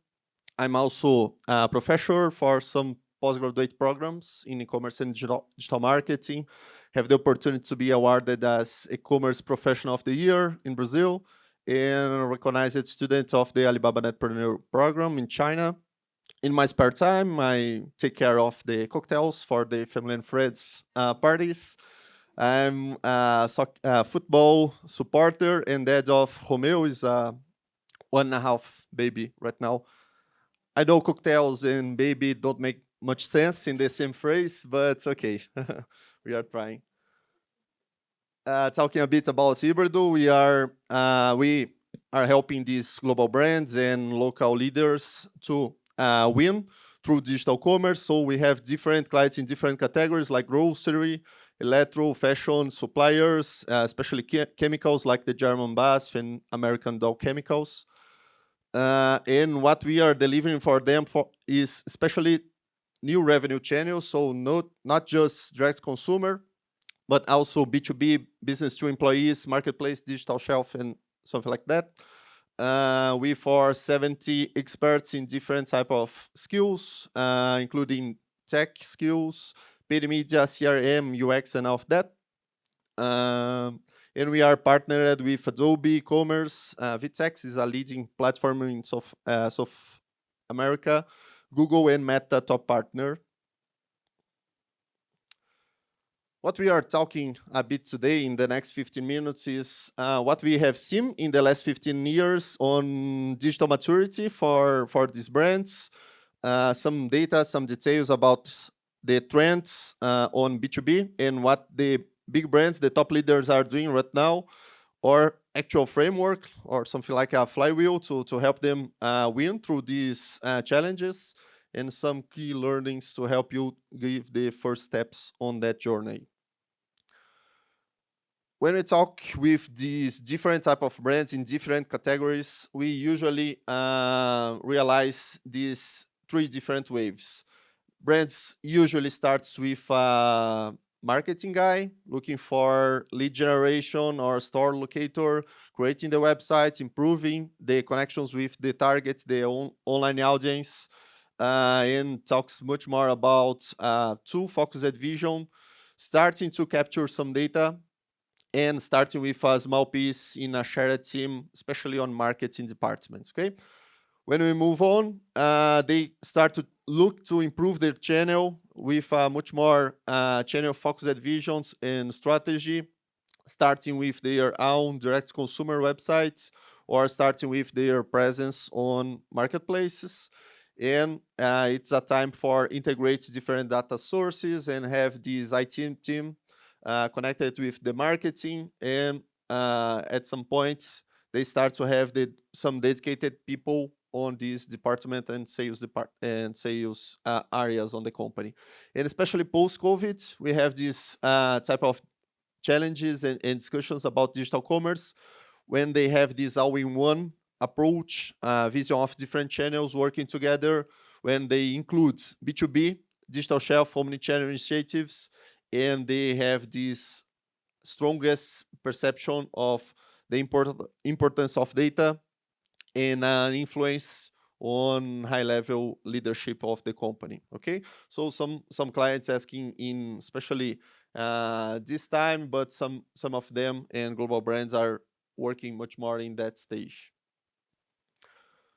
I'm also a professor for some postgraduate programs in e-commerce and digital marketing. Have the opportunity to be awarded as e-commerce professional of the year in Brazil and a recognized student of the Alibaba Netpreneur program in China. In my spare time, I take care of the cocktails for the family and friends parties. I'm a football supporter and dad of Romeo, is a 1.5 baby right now. I know cocktails and baby don't make much sense in the same phrase, but okay, we are trying. Talking a bit about Hibrido, we are helping these global brands and local leaders to win through digital commerce. So we have different clients in different categories like grocery, electro, fashion, suppliers, especially chemicals like the German BASF and American Dow Chemicals. And what we are delivering for them is especially new revenue channels. So not just direct consumer, but also B2B, business to employees, marketplace, digital shelf, and something like that. With our 70 experts in different type of skills, including tech skills, paid media, CRM, UX, and all of that. And we are partnered with Adobe Commerce. Vitex is a leading platform in South America. Google and Meta top partner. What we are talking a bit today in the next 15 minutes is what we have seen in the last 15 years on digital maturity for these brands, some data, some details about the trends on B2B and what the big brands, the top leaders are doing right now, or actual framework or something like a flywheel to help them win through these challenges, and some key learnings to help you give the first steps on that journey. When we talk with these different type of brands in different categories, we usually realize these 3 different waves. Brands usually starts with a marketing guy looking for lead generation or store locator, creating the website, improving the connections with the target, the online audience, and talks much more about 2 focused vision, starting to capture some data, and starting with a small piece in a shared team, especially on marketing departments, okay? When we move on, they start to look to improve their channel with much more channel-focused visions and strategy, starting with their own direct consumer websites or starting with their presence on marketplaces. And it's a time for integrate different data sources and have this IT team connected with the marketing, and at some point they start to have some dedicated people on this department and sales areas on the company. And especially post-COVID, we have this type of challenges and discussions about digital commerce when they have this all-in-one approach, vision of different channels working together, when they include B2B, digital shelf, omnichannel initiatives, and they have this strongest perception of the importance of data and influence on high-level leadership of the company. Okay, so some clients asking in especially this time, but some of them and global brands are working much more in that stage.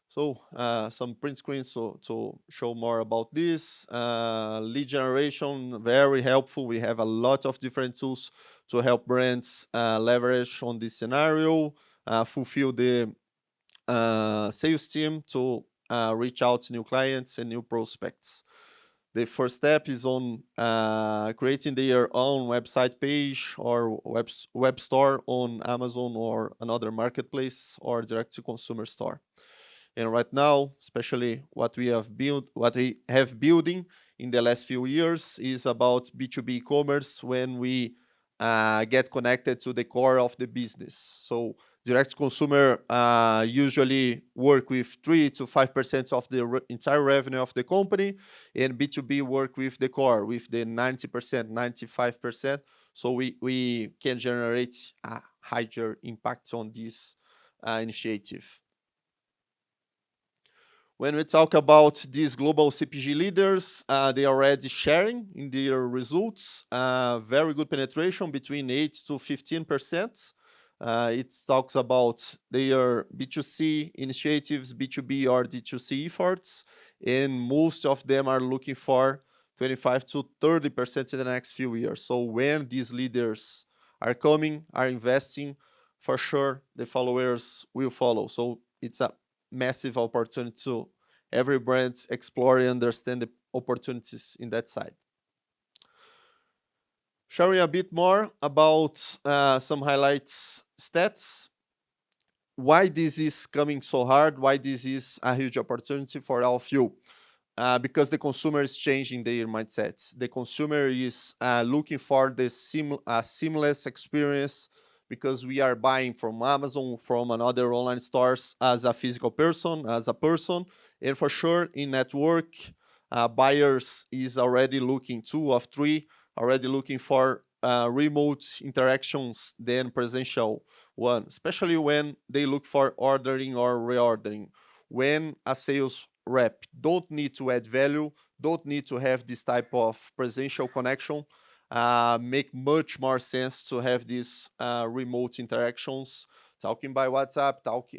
So some print screens to show more about this. Lead generation, very helpful. We have a lot of different tools to help brands leverage on this scenario, fulfill the sales team to reach out to new clients and new prospects. The first step is on creating their own website page or web store on Amazon or another marketplace or direct-to-consumer store. And right now, especially what we have building in the last few years is about B2B e-commerce when we get connected to the core of the business. So direct consumer usually work with 3 to 5% of the entire revenue of the company, and B2B work with the core, with the 90%, 95%. So we can generate a higher impact on this initiative. When we talk about these global CPG leaders, they are already sharing in their results. Very good penetration between 8 to 15%. It talks about their B2C initiatives, B2B or D2C efforts, and most of them are looking for 25 to 30% in the next few years. So when these leaders are coming, are investing, for sure the followers will follow. So it's a massive opportunity to every brand explore and understand the opportunities in that side. Sharing a bit more about some highlights stats. Why this is coming so hard, why this is a huge opportunity for all of you. Because the consumer is changing their mindsets. The consumer is looking for the seamless experience, because we are buying from Amazon, from another online stores as a physical person, and for sure in network, buyers is already looking, 2 of 3, already looking for remote interactions than presential one, especially when they look for ordering or reordering. When a sales rep don't need to add value, don't need to have this type of presential connection, make much more sense to have these remote interactions, talking by WhatsApp,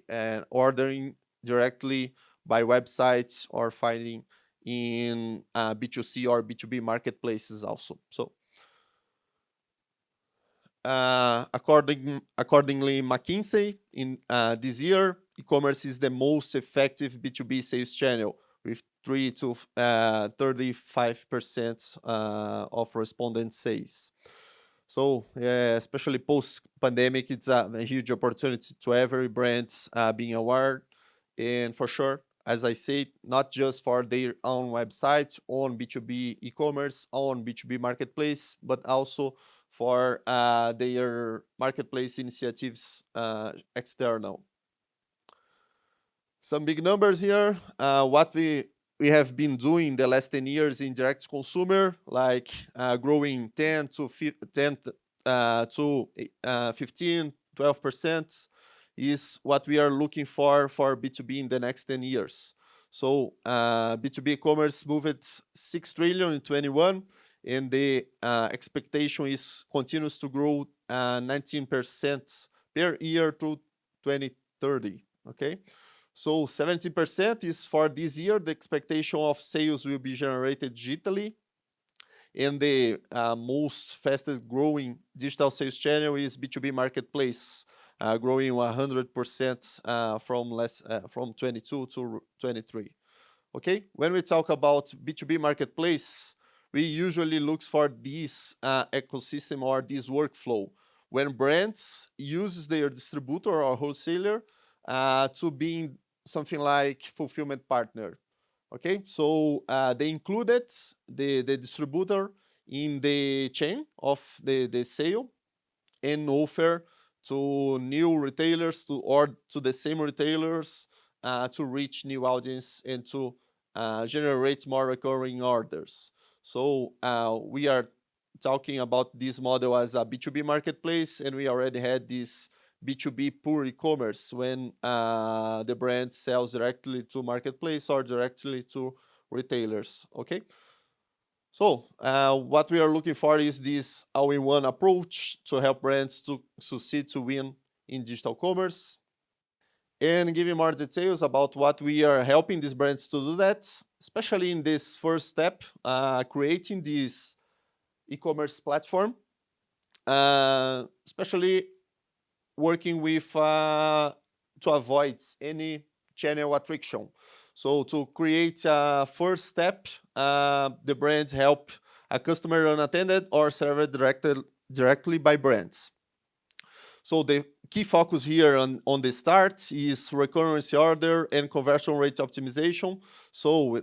and ordering directly by websites or finding in B2C or B2B marketplaces also. So accordingly, McKinsey in this year, e-commerce is the most effective B2B sales channel with 3 to 35% of respondent sales. So especially post-pandemic, it's a huge opportunity to every brand being aware. And for sure, as I said, not just for their own website, on B2B e-commerce, on B2B marketplace, but also for their marketplace initiatives external. Some big numbers here. What we have been doing the last 10 years in direct consumer, like growing 10 to 15, 12%, is what we are looking for B2B in the next 10 years. So B2B commerce moved 6 trillion in 21, and the expectation is continues to grow 19% per year to 2030. Okay. So 70% is for this year. The expectation of sales will be generated digitally. And the most fastest growing digital sales channel is B2B marketplace, growing 100% from 22 to 23. Okay, when we talk about B2B marketplace, we usually look for this ecosystem or this workflow when brands use their distributor or wholesaler to be something like fulfillment partner. Okay, so they included the distributor in the chain of the sale and offer to new retailers or to the same retailers to reach new audience and to generate more recurring orders. So we are talking about this model as a B2B marketplace, and we already had this B2B pure e-commerce when the brand sells directly to marketplace or directly to retailers. Okay. So what we are looking for is this all-in-one approach to help brands to succeed to win in digital commerce. And giving more details about what we are helping these brands to do that, especially in this first step, creating this e-commerce platform, especially working with to avoid any channel attrition. So to create a first step, the brands help a customer unattended or served directly by brands. So the key focus here on the start is recurrency order and conversion rate optimization. So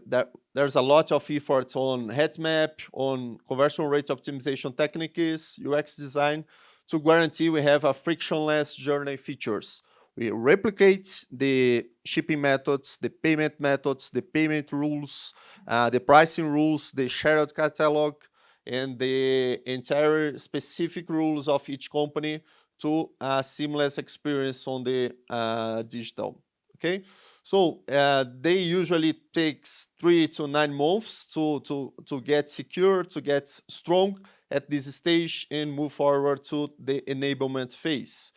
there's a lot of efforts on head map, on conversion rate optimization techniques, UX design, to guarantee we have a frictionless journey features. We replicate the shipping methods, the payment rules, the pricing rules, the shared catalog, and the entire specific rules of each company to a seamless experience on the digital. Okay, so they usually takes 3 to 9 months to get secure, to get strong at this stage and move forward to the enablement phase,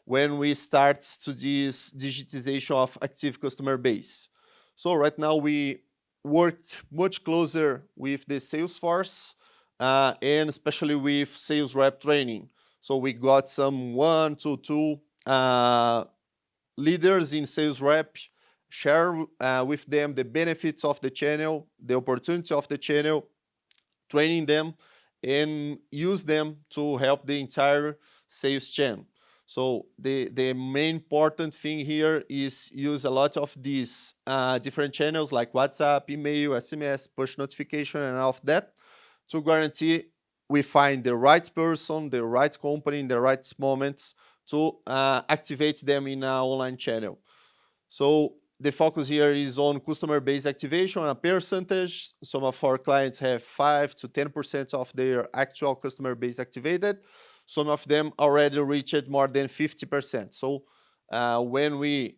when we start to this digitization of active customer base. So right now we work much closer with the sales force and especially with sales rep training. So we got some 1 to 2 leaders in sales rep, share with them the benefits of the channel, the opportunity of the channel, training them, and use them to help the entire sales chain. So the main important thing here is use a lot of these different channels like WhatsApp, email, SMS, push notification, and all of that to guarantee we find the right person, the right company in the right moments to activate them in an online channel. So the focus here is on customer base activation, a percentage. Some of our clients have 5 to 10% of their actual customer base activated. Some of them already reached more than 50%. So when we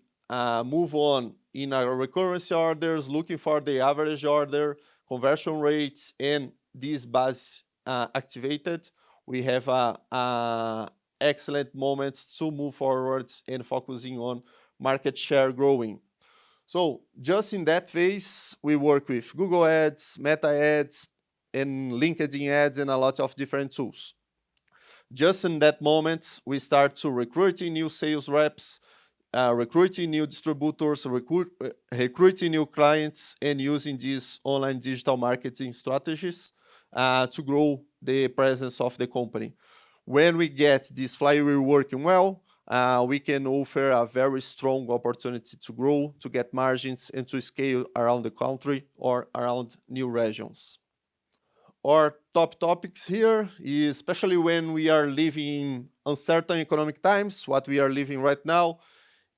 move on in our recurrency orders, looking for the average order, conversion rates, and these base activated, we have excellent moments to move forward and focusing on market share growing. So just in that phase, we work with Google Ads, Meta Ads, and LinkedIn Ads, and a lot of different tools. Just in that moment, we start to recruiting new sales reps, recruiting new distributors, recruiting new clients, and using these online digital marketing strategies to grow the presence of the company. When we get this flywheel working well, we can offer a very strong opportunity to grow, to get margins, and to scale around the country or around new regions. Our top topics here is, especially when we are living in uncertain economic times, what we are living right now,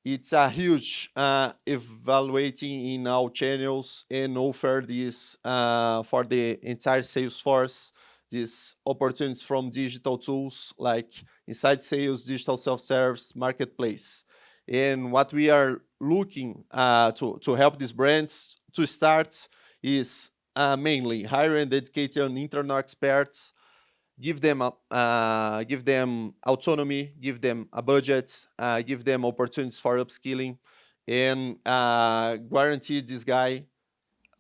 it's a huge evaluating in our channels and offer this for the entire sales force, these opportunities from digital tools like inside sales, digital self-service, marketplace. And what we are looking to help these brands to start is mainly hire and educate internal experts, give them autonomy, give them a budget, give them opportunities for upskilling, and guarantee this guy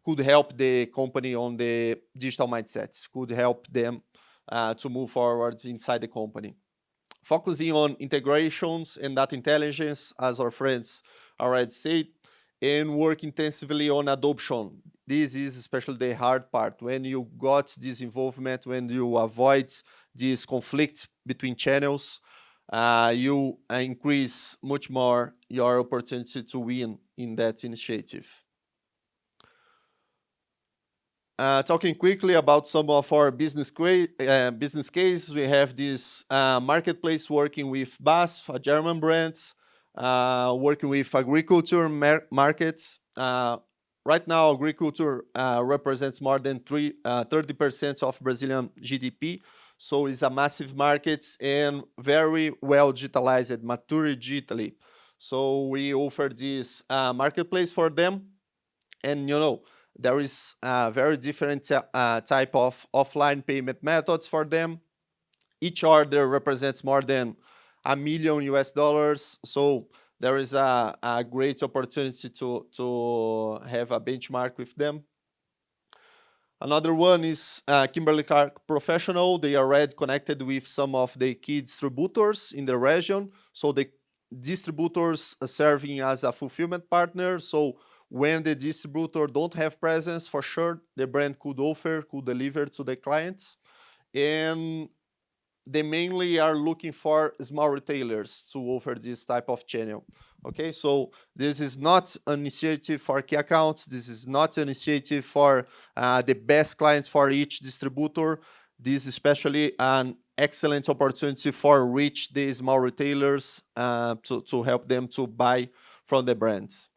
could help the company on the digital mindsets, could help them to move forward inside the company. Focusing on integrations and data intelligence, as our friends already said, and work intensively on adoption. This is especially the hard part. When you got this involvement, when you avoid this conflict between channels, you increase much more your opportunity to win in that initiative. Talking quickly about some of our business cases, we have this marketplace working with BASF, a German brand, working with agriculture markets. Right now, agriculture represents more than 30% of Brazilian GDP. So it's a massive market and very well digitalized, mature digitally. So we offer this marketplace for them. And there is very different type of offline payment methods for them. Each order represents more than $1 million. So there is a great opportunity to have a benchmark with them. Another one is Kimberly-Clark Professional. They are already connected with some of the key distributors in the region. So the distributors are serving as a fulfillment partner. So when the distributor don't have presence, for sure, the brand could deliver to the clients. And they mainly are looking for small retailers to offer this type of channel. Okay, so this is not an initiative for key accounts. This is not an initiative for the best clients for each distributor. This is especially an excellent opportunity for reach the small retailers to help them to buy from the brands.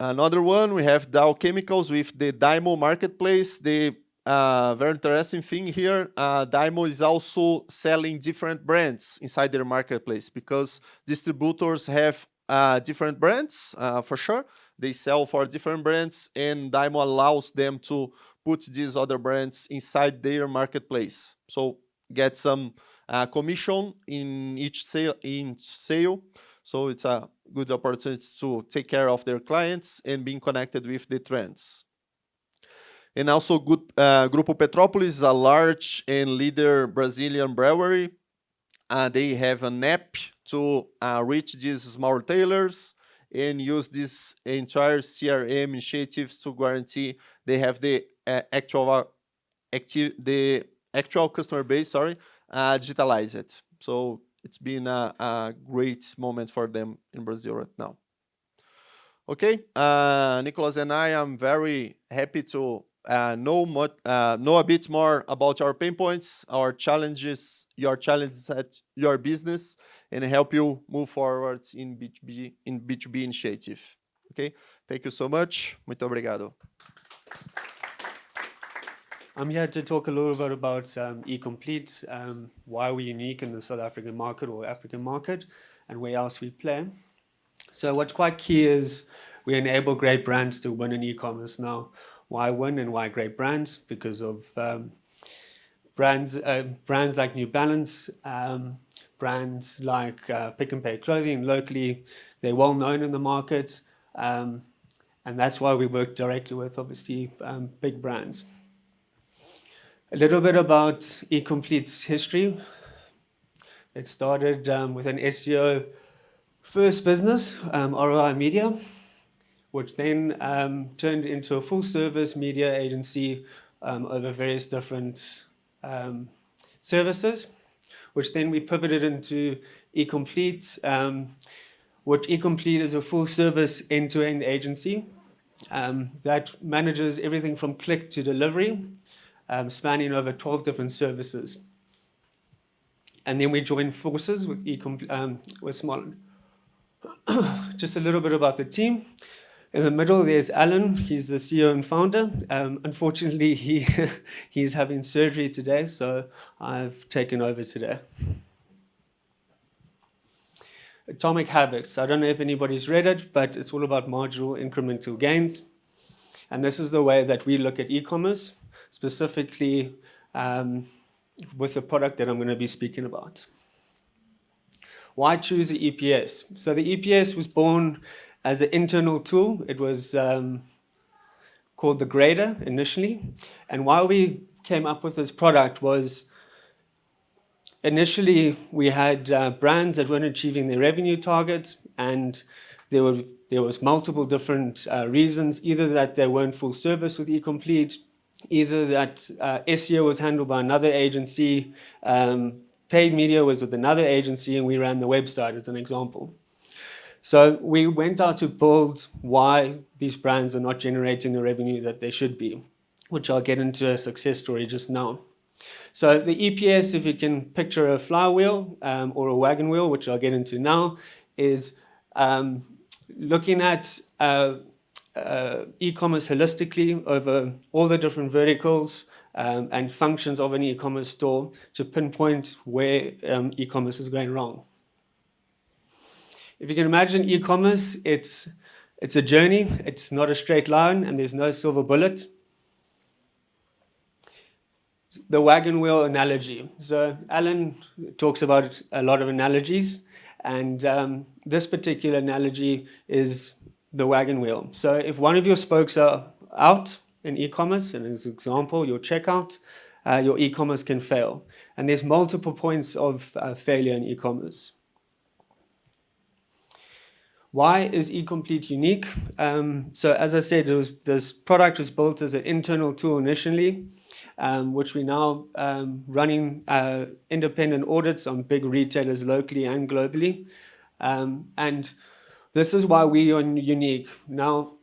Another one, we have Dow Chemicals with the Dymo Marketplace. The very interesting thing here, Dymo is also selling different brands inside their marketplace because distributors have different brands, for sure. They sell for different brands, and Dymo allows them to put these other brands inside their marketplace. So get some commission in each sale. So it's a good opportunity to take care of their clients and being connected with the trends. And also Grupo Petrópolis is a large and leader Brazilian brewery. They have an app to reach these small retailers and use this entire CRM initiatives to guarantee they have the actual customer base, digitalized. So it's been a great moment for them in Brazil right now. Okay, Nicholas and I am very happy to know a bit more about our pain points, our challenges, your challenges at your business, and help you move forward in B2B initiative. Okay, thank you so much. Muito obrigado. I'm here to talk a little bit about eComplete, why we're unique in the South African market or African market, and where else we play. So what's quite key is we enable great brands to win in e-commerce now. Why win and why great brands? Because of brands like New Balance, brands like Pick n Pay Clothing locally. They're well known in the market, and that's why we work directly with, obviously, big brands. A little bit about eComplete's history. It started with an SEO first business, ROI Media, which then turned into a full-service media agency over various different services, which then we pivoted into eComplete, which eComplete is a full-service end-to-end agency that manages everything from click to delivery, spanning over 12 different services. And then we joined forces with Smollan. Just a little bit about the team. In the middle, there's Alan. He's the CEO and founder. Unfortunately, he's having surgery today, so I've taken over today. Atomic Habits. I don't know if anybody's read it, but it's all about marginal incremental gains. And this is the way that we look at e-commerce, specifically with the product that I'm going to be speaking about. Why choose the EPS? So the EPS was born as an internal tool. It was called the Grader initially. And why we came up with this product was initially we had brands that weren't achieving their revenue targets, and there was multiple different reasons, either that they weren't full service with eComplete, either that SEO was handled by another agency, paid media was with another agency, and we ran the website as an example. So we went out to build why these brands are not generating the revenue that they should be, which I'll get into a success story just now. So the EPS, if you can picture a flywheel or a wagon wheel, which I'll get into now, is looking at e-commerce holistically over all the different verticals, and functions of an e-commerce store to pinpoint where e-commerce is going wrong. If you can imagine e-commerce, it's a journey, it's not a straight line, and there's no silver bullet. The wagon wheel analogy. So Alan talks about a lot of analogies, and this particular analogy is the wagon wheel. So if one of your spokes are out in e-commerce, and as an example, your checkout, your e-commerce can fail. And there's multiple points of failure in e-commerce. Why is eComplete unique? So as I said, this product was built as an internal tool initially, which we're now running independent audits on big retailers locally and globally. And this is why we are unique. Now,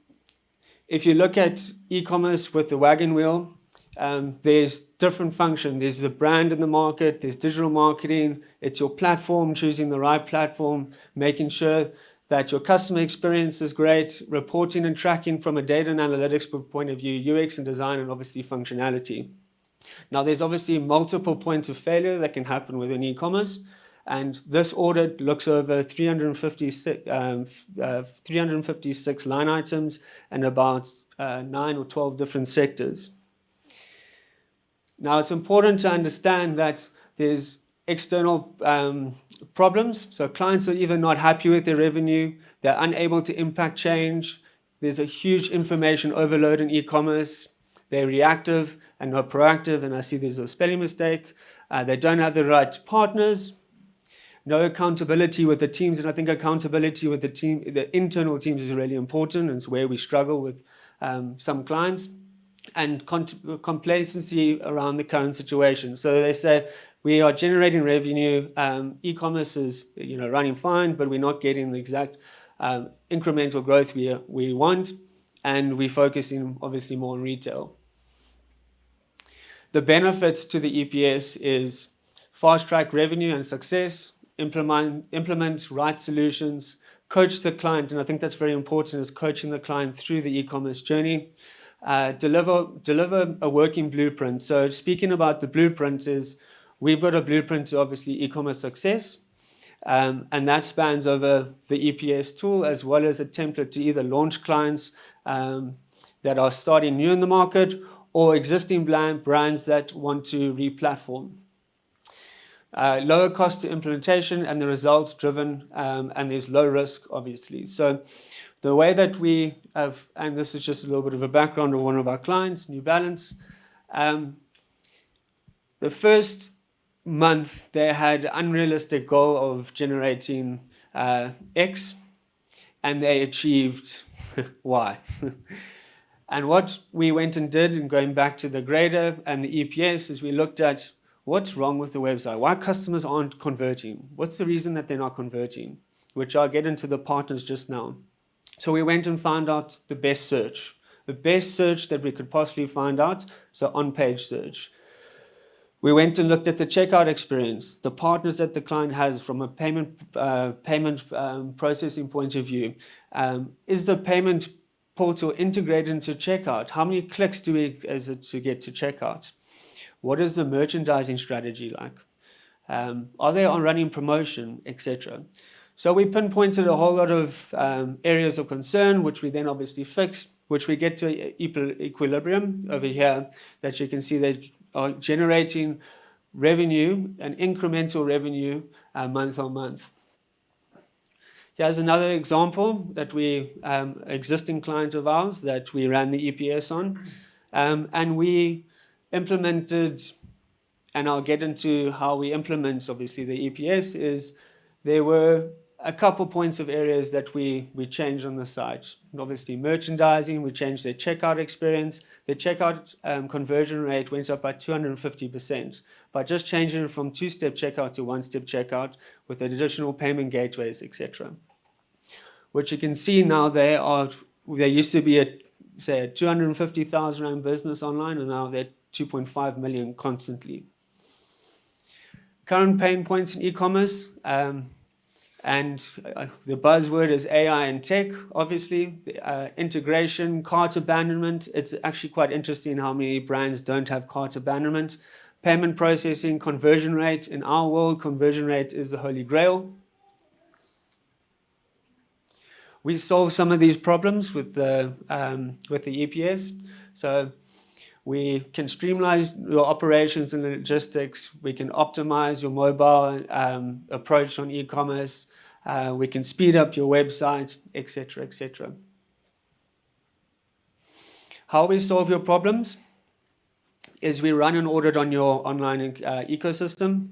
if you look at e-commerce with the wagon wheel, there's different functions. There's the brand in the market, there's digital marketing, it's your platform, choosing the right platform, making sure that your customer experience is great, reporting and tracking from a data and analytics point of view, UX and design, and obviously functionality. Now, there's obviously multiple points of failure that can happen within e-commerce, and this audit looks over 356 line items and about 9 or 12 different sectors. Now, it's important to understand that there's external problems. So clients are either not happy with their revenue, they're unable to impact change, there's a huge information overload in e-commerce, they're reactive and not proactive, and I see there's a spelling mistake, they don't have the right partners, no accountability with the teams, and I think accountability with the internal teams is really important, and it's where we struggle with some clients, and complacency around the current situation. So they say, we are generating revenue, e-commerce is running fine, but we're not getting the exact incremental growth we want, and we're focusing obviously more on retail. The benefits to the EPS is fast-track revenue and success, implement right solutions, coach the client, and I think that's very important, is coaching the client through the e-commerce journey, deliver a working blueprint. So speaking about the blueprint is, we've got a blueprint to obviously e-commerce success, and that spans over the EPS tool as well as a template to either launch clients that are starting new in the market or existing brands that want to re-platform. Lower cost to implementation and the results driven, and there's low risk, obviously. So the way that we have, and this is just a little bit of a background of one of our clients, New Balance. The first month they had an unrealistic goal of generating X, and they achieved Y. And what we went and did, and going back to the grader and the EPS, is we looked at what's wrong with the website, why customers aren't converting, what's the reason that they're not converting, which I'll get into the partners just now. So we went and found out the best search that we could possibly find out, so on-page search. We went and looked at the checkout experience, the partners that the client has from a payment processing point of view. Is the payment portal integrated into checkout? How many clicks is it to get to checkout? What is the merchandising strategy like? Are they on running promotion, etc.? So we pinpointed a whole lot of areas of concern, which we then obviously fixed, which we get to equilibrium over here, that you can see they are generating revenue and incremental revenue month on month. Here's another example that existing client of ours that we ran the EPS on, and we implemented, and I'll get into how we implement obviously the EPS, is there were a couple points of areas that we changed on the site. And obviously merchandising, we changed their checkout experience. Their checkout conversion rate went up by 250% by just changing it from two-step checkout to one-step checkout with additional payment gateways, etc. What you can see now, they used to be a 250,000 rand business online, and now they're 2.5 million constantly. Current pain points in e-commerce. And the buzzword is AI and tech, obviously. Integration, cart abandonment. It's actually quite interesting how many brands don't have cart abandonment. Payment processing, conversion rate. In our world, conversion rate is the holy grail. We solve some of these problems with the EPS. So we can streamline your operations and logistics. We can optimize your mobile approach on e-commerce. We can speed up your website, etc., etc. How we solve your problems is we run an audit on your online ecosystem.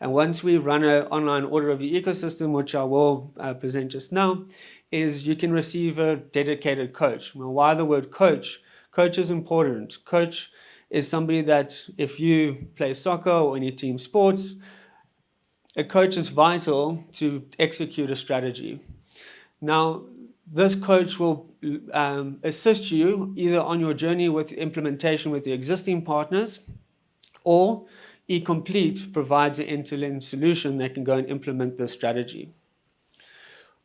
And once we've run an online audit of your ecosystem, which I will present just now, is you can receive a dedicated coach. Now, why the word coach? Coach is important. Coach is somebody that if you play soccer or any team sports, a coach is vital to execute a strategy. Now, this coach will assist you either on your journey with implementation with the existing partners, or eComplete provides an end-to-end solution that can go and implement the strategy.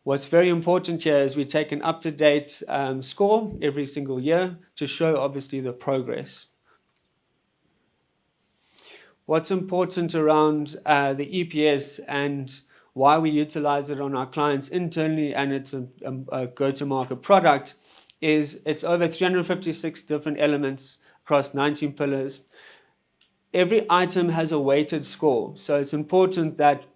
What's very important here is we take an up-to-date score every single year to show, obviously, the progress. What's important around the EPS and why we utilize it on our clients internally, and it's a go-to-market product, is it's over 356 different elements across 19 pillars. Every item has a weighted score, so it's important that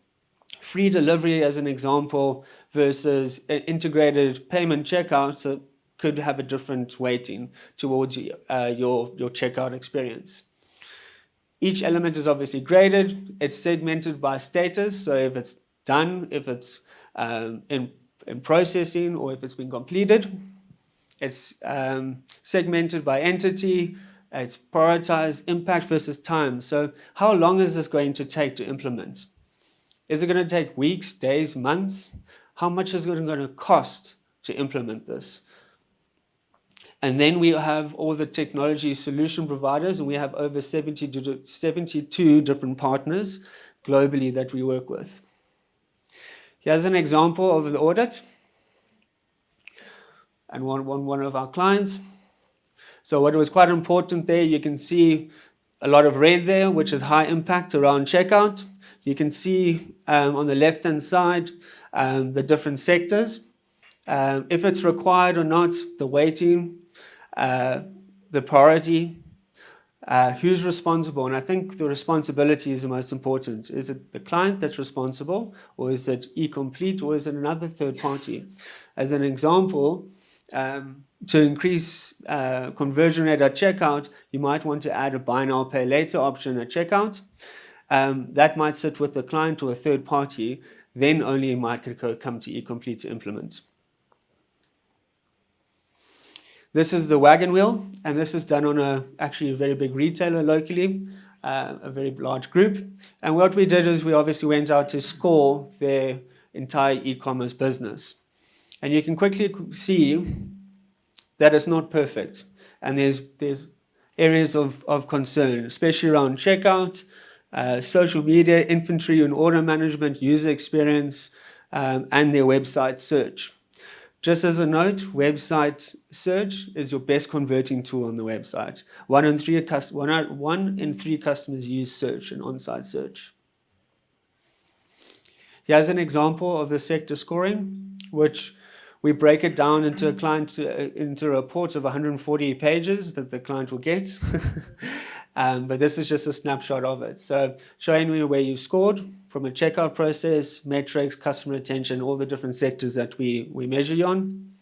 free delivery, as an example, versus integrated payment checkout could have a different weighting towards your checkout experience. Each element is obviously graded. It's segmented by status, so if it's done, if it's in processing, or if it's been completed. It's segmented by entity. It's prioritized impact versus time. So how long is this going to take to implement? Is it going to take weeks, days, months? How much is it going to cost to implement this? And then we have all the technology solution providers, and we have over 72 different partners globally that we work with. Here's an example of the audit and one of our clients. So what was quite important there, you can see a lot of red there, which is high impact around checkout. You can see on the left-hand side the different sectors. If it's required or not, the weighting, the priority, who's responsible. And I think the responsibility is the most important. Is it the client that's responsible, or is it eComplete, or is it another third party? As an example, to increase conversion rate at checkout, you might want to add a buy now, pay later option at checkout. That might sit with the client or a third party, then only it might come to eComplete to implement. This is the wagon wheel, and this is done on actually a very big retailer locally, a very large group. And what we did is we obviously went out to score their entire e-commerce business. And you can quickly see that it's not perfect. And there's areas of concern, especially around checkout, social media, inventory and order management, user experience, and their website search. Just as a note, website search is your best converting tool on the website. One in three customers use search and on-site search. Here's an example of the sector scoring, which we break it down into a report of 140 pages that the client will get. But this is just a snapshot of it. So showing you where you scored from a checkout process, metrics, customer retention, all the different sectors that we measure you on.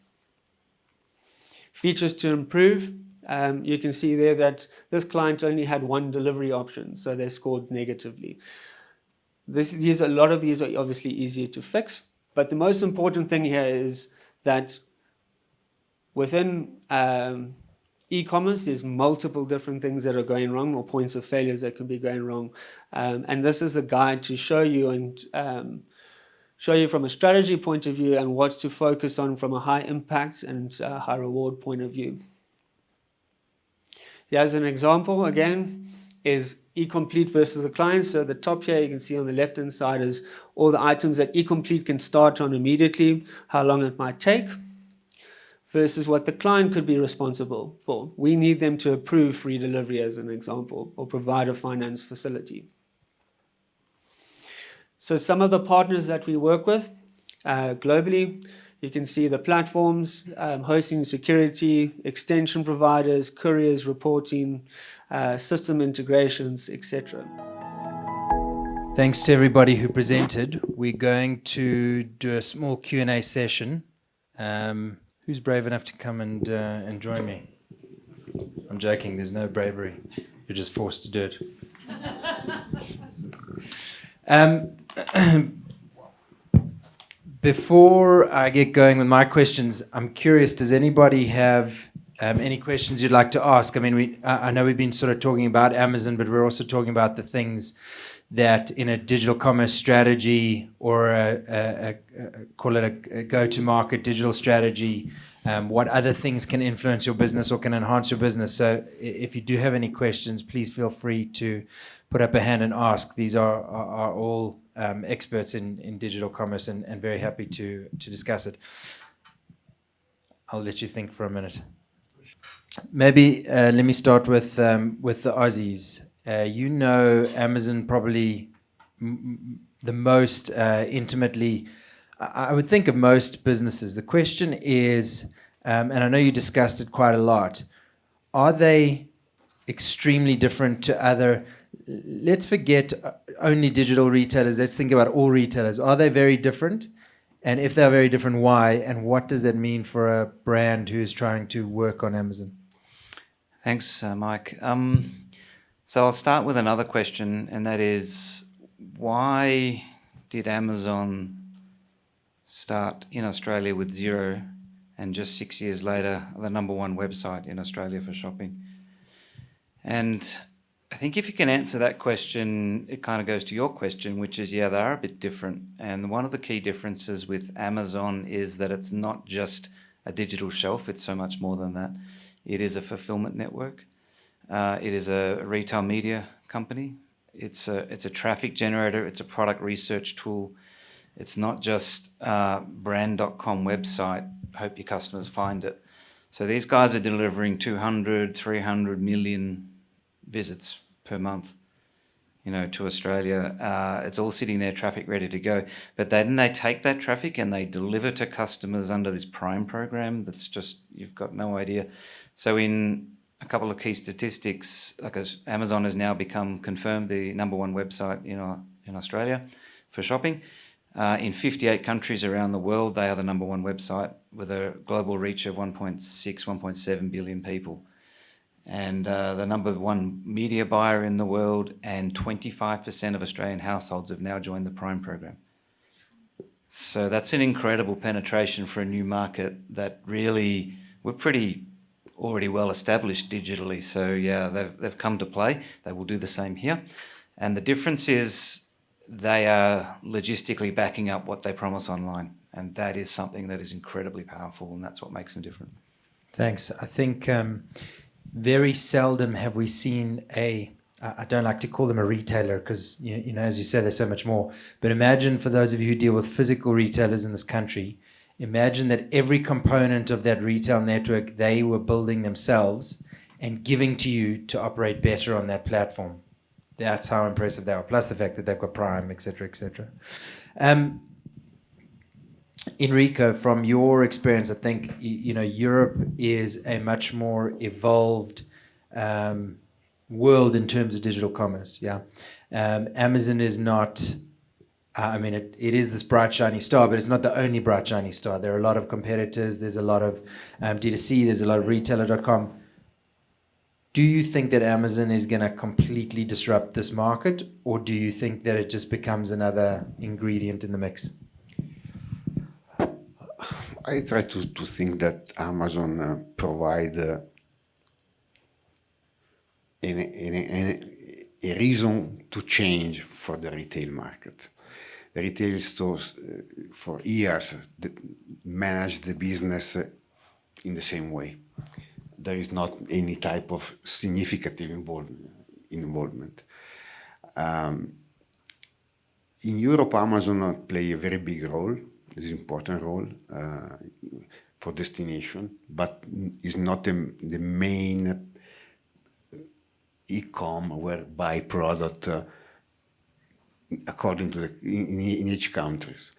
Features to improve. You can see there that this client only had one delivery option, so they scored negatively. A lot of these are obviously easier to fix, but the most important thing here is that within e-commerce, there's multiple different things that are going wrong, or points of failures that can be going wrong. And this is a guide to show you and show you from a strategy point of view and what to focus on from a high impact and high reward point of view. Here's an example again. is eComplete versus the client. So the top here you can see on the left hand side is all the items that eComplete can start on immediately, how long it might take, versus what the client could be responsible for. We need them to approve free delivery as an example, or provide a finance facility. So some of the partners that we work with globally, you can see the platforms, hosting, security, extension providers, couriers, reporting, system integrations, etc. Thanks to everybody who presented. We're going to do a small Q&A session. Who's brave enough to come and join me? I'm joking, there's no bravery. You're just forced to do it. Before I get going with my questions, I'm curious, does anybody have any questions you'd like to ask? I mean, I know we've been sort of talking about Amazon, but we're also talking about the things that in a digital commerce strategy or call it a go-to-market digital strategy, what other things can influence your business or can enhance your business. So if you do have any questions, please feel free to put up a hand and ask. These are all experts in digital commerce and very happy to discuss it. I'll let you think for a minute. Maybe let me start with the Aussies. You know Amazon probably the most intimately. I would think of most businesses. The question is, and I know you discussed it quite a lot, are they extremely different to other, let's forget only digital retailers, let's think about all retailers. Are they very different? And if they're very different, why? And what does that mean for a brand who is trying to work on Amazon? Thanks, Mike. So I'll start with another question, and that is, why did Amazon start in Australia with 0 and just 6 years later the #1 website in Australia for shopping? And I think if you can answer that question, it kind of goes to your question, which is, yeah, they are a bit different. And one of the key differences with Amazon is that it's not just a digital shelf, it's so much more than that. It is a fulfillment network. It is a retail media company. It's a traffic generator. It's a product research tool. It's not just a brand.com website, hope your customers find it. So these guys are delivering 200, 300 million visits per month, to Australia. It's all sitting there, traffic ready to go. But then they take that traffic and they deliver to customers under this Prime program that's just, you've got no idea. So in a couple of key statistics, like Amazon has now become confirmed the #1 website in Australia for shopping. In 58 countries around the world, they are the #1 website with a global reach of 1.6, 1.7 billion people. And the #1 media buyer in the world, and 25% of Australian households have now joined the Prime program. So that's an incredible penetration for a new market that really, we're pretty already well established digitally. So yeah, they've come to play. They will do the same here. And the difference is they are logistically backing up what they promise online. And that is something that is incredibly powerful, and that's what makes them different. Thanks. I think very seldom have we seen I don't like to call them a retailer because, as you say, there's so much more. But imagine, for those of you who deal with physical retailers in this country, imagine that every component of that retail network they were building themselves and giving to you to operate better on that platform. That's how impressive they are. Plus the fact that they've got Prime, etc., etc. Enrico, from your experience, I think Europe is a much more evolved world in terms of digital commerce. Yeah, Amazon is not. It is this bright shiny star, but it's not the only bright shiny star. There are a lot of competitors. There's a lot of D2C. There's a lot of retailer.com. Do you think that Amazon is going to completely disrupt this market, or do you think that it just becomes another ingredient in the mix? I try to think that Amazon provide a reason to change for the retail market. The retail stores for years manage the business in the same way. There is not any type of significant involvement. involvement. In Europe, Amazon play a very big role, is an important role for destination, but is not the main e-com where buy product according to in each countries.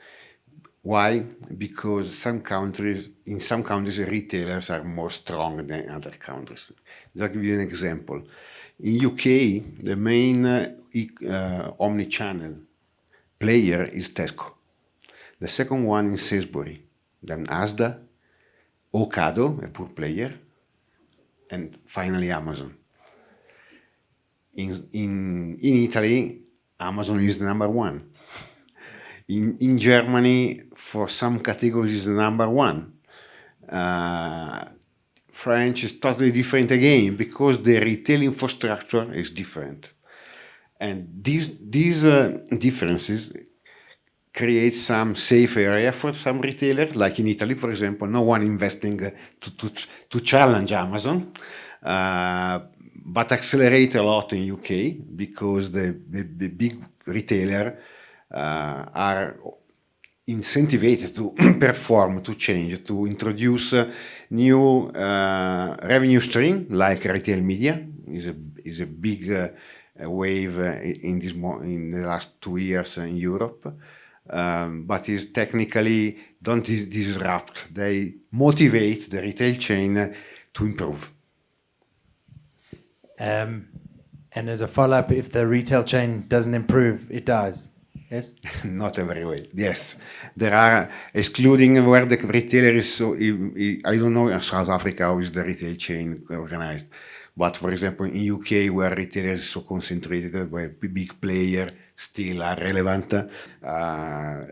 Why? Because in some countries, retailers are more strong than other countries. I'll give you an example. In UK, the main omni-channel player is Tesco. The second one is Sainsbury, then Asda, Ocado, a poor player, and finally Amazon. In Italy, Amazon is the number one. In Germany, for some categories, is the number one. French is totally different again because the retail infrastructure is different. And these differences create some safe area for some retailers, like in Italy, for example, no one investing to challenge Amazon, but accelerate a lot in UK because the big retailer are incentivized to perform, to change, to introduce new revenue stream like retail media is a big wave in the last 2 years in Europe. But is technically don't disrupt. They motivate the retail chain to improve. And as a follow-up, if the retail chain doesn't improve, it dies. Yes? Not every way. Yes. There are, excluding where the retailer is so, I don't know in South Africa how is the retail chain organized. But for example, in UK where retailers are so concentrated, where big player still are relevant,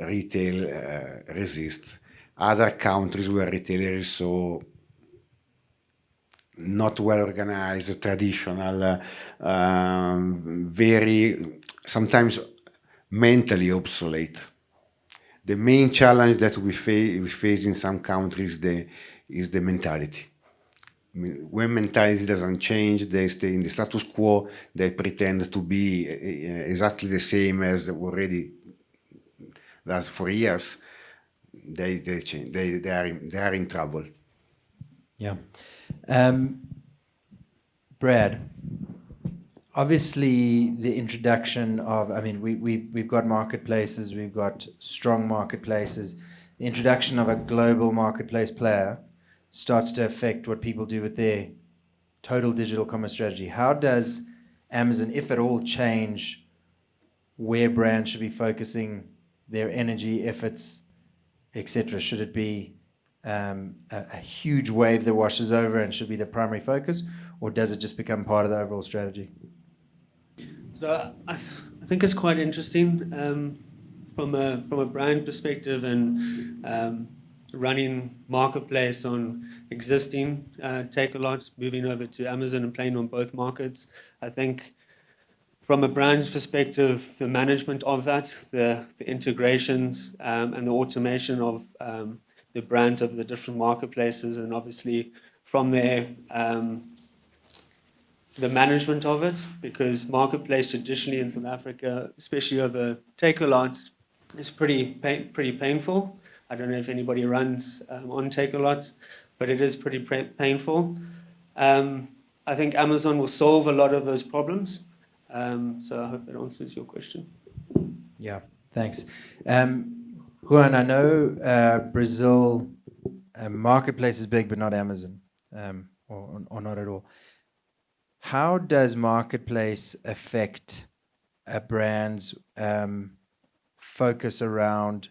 retail resists. Other countries where retailer is so not well organized, traditional, very sometimes mentally obsolete. The main challenge that we face in some countries is the mentality. When mentality doesn't change, they stay in the status quo, they pretend to be exactly the same as already does for years, they change. They are in trouble. Yeah. Brad, obviously the introduction of, I mean, we've got marketplaces, we've got strong marketplaces. The introduction of a global marketplace player starts to affect what people do with their total digital commerce strategy. How does Amazon, if at all, change where brands should be focusing their energy, efforts, etc.? Should it be a huge wave that washes over and should be the primary focus, or does it just become part of the overall strategy? So I think it's quite interesting from a brand perspective and running marketplace on existing take-a-lots, moving over to Amazon and playing on both markets. I think from a brand's perspective, the management of that, the integrations and the automation of the brands of the different marketplaces, and obviously from there, the management of it, because marketplace traditionally in South Africa, especially over take-a-lot, is pretty painful. I don't know if anybody runs on take-a-lot, but it is pretty painful. I think Amazon will solve a lot of those problems. So I hope that answers your question. Yeah, thanks. Rhuan, I know Brazil marketplace is big, but not Amazon, or not at all. How does marketplace affect a brand's focus around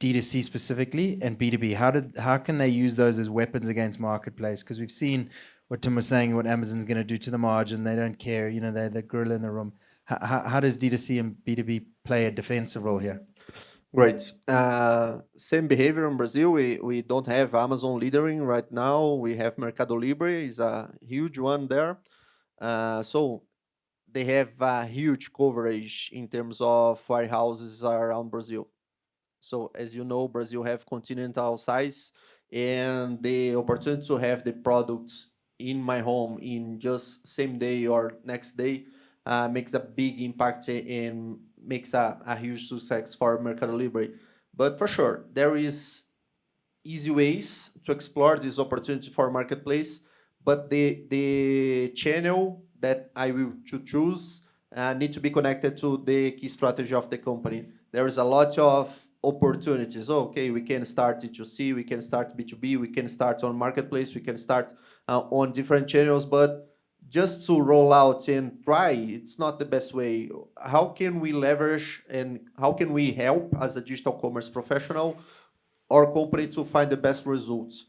D2C specifically and B2B? How can they use those as weapons against marketplace? Because we've seen what Tim was saying, what Amazon's going to do to the margin. They don't care. You know, they're the gorilla in the room. How does D2C and B2B play a defensive role here? Great. Same behavior in Brazil. We don't have Amazon leadering right now. We have Mercado Libre, is a huge one there. So they have a huge coverage in terms of warehouses around Brazil. So as you know, Brazil have continental size, and the opportunity to have the products in my home in just same day or next day makes a big impact and makes a huge success for Mercado Libre. But for sure, there is easy ways to explore this opportunity for marketplace, but the channel that I will choose need to be connected to the key strategy of the company. There is a lot of opportunities. Okay, we can start D2C, we can start B2B, we can start on marketplace, we can start on different channels, but just to roll out and try, it's not the best way. How can we leverage and how can we help as a digital commerce professional our company to find the best results?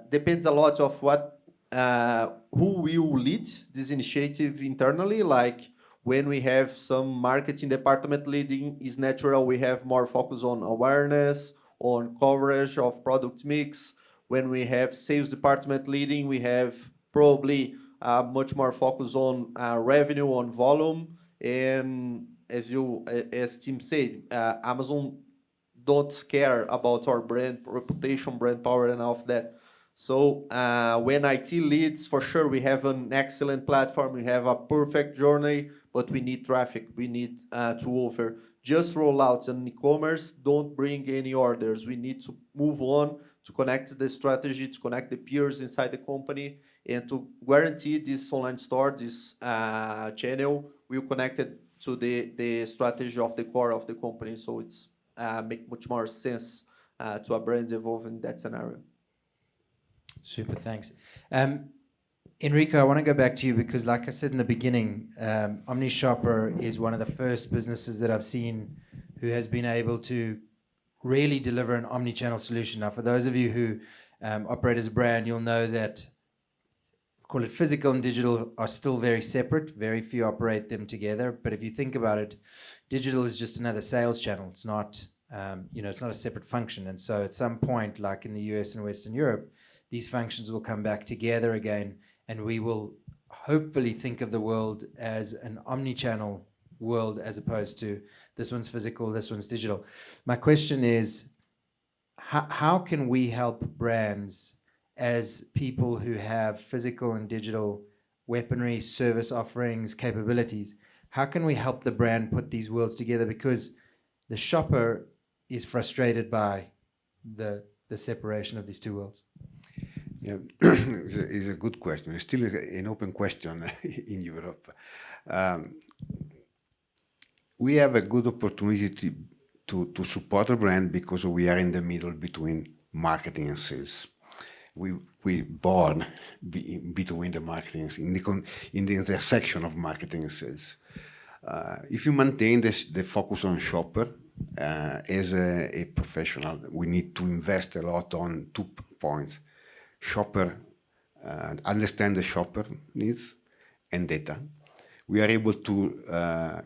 Depends a lot of what who will lead this initiative internally. Like when we have some marketing department leading, is natural we have more focus on awareness, on coverage of product mix. When we have sales department leading, we have probably much more focus on revenue, on volume. And as Tim said, Amazon don't care about our brand reputation, brand power, and all of that. So when IT leads, for sure, we have an excellent platform. We have a perfect journey, but we need traffic. We need to offer. Just rollouts and e-commerce don't bring any orders. We need to move on to connect the strategy, to connect the peers inside the company, and to guarantee this online store, this channel, will connect it to the strategy of the core of the company. So it's make much more sense to a brand evolve in that scenario. Super, thanks. Enrico, I want to go back to you because, like I said in the beginning, OmniShopper is one of the first businesses that I've seen who has been able to really deliver an omni-channel solution. Now, for those of you who operate as a brand, you'll know that, call it physical and digital, are still very separate. Very few operate them together. But if you think about it, digital is just another sales channel. It's not, it's not a separate function. And so at some point, like in the US and Western Europe, these functions will come back together again, and we will hopefully think of the world as an omni-channel world as opposed to this one's physical, this one's digital. My question is, how can we help brands as people who have physical and digital weaponry, service offerings, capabilities? How can we help the brand put these worlds together? Because the shopper is frustrated by the separation of these two worlds. Yeah, it's a good question. It's still an open question in Europe. We have a good opportunity to support a brand because we are in the middle between marketing and sales. We born between the marketing, in the intersection of marketing and sales. If you maintain the focus on shopper, as a professional, we need to invest a lot on 2 points. Shopper, understand the shopper needs and data. We are able to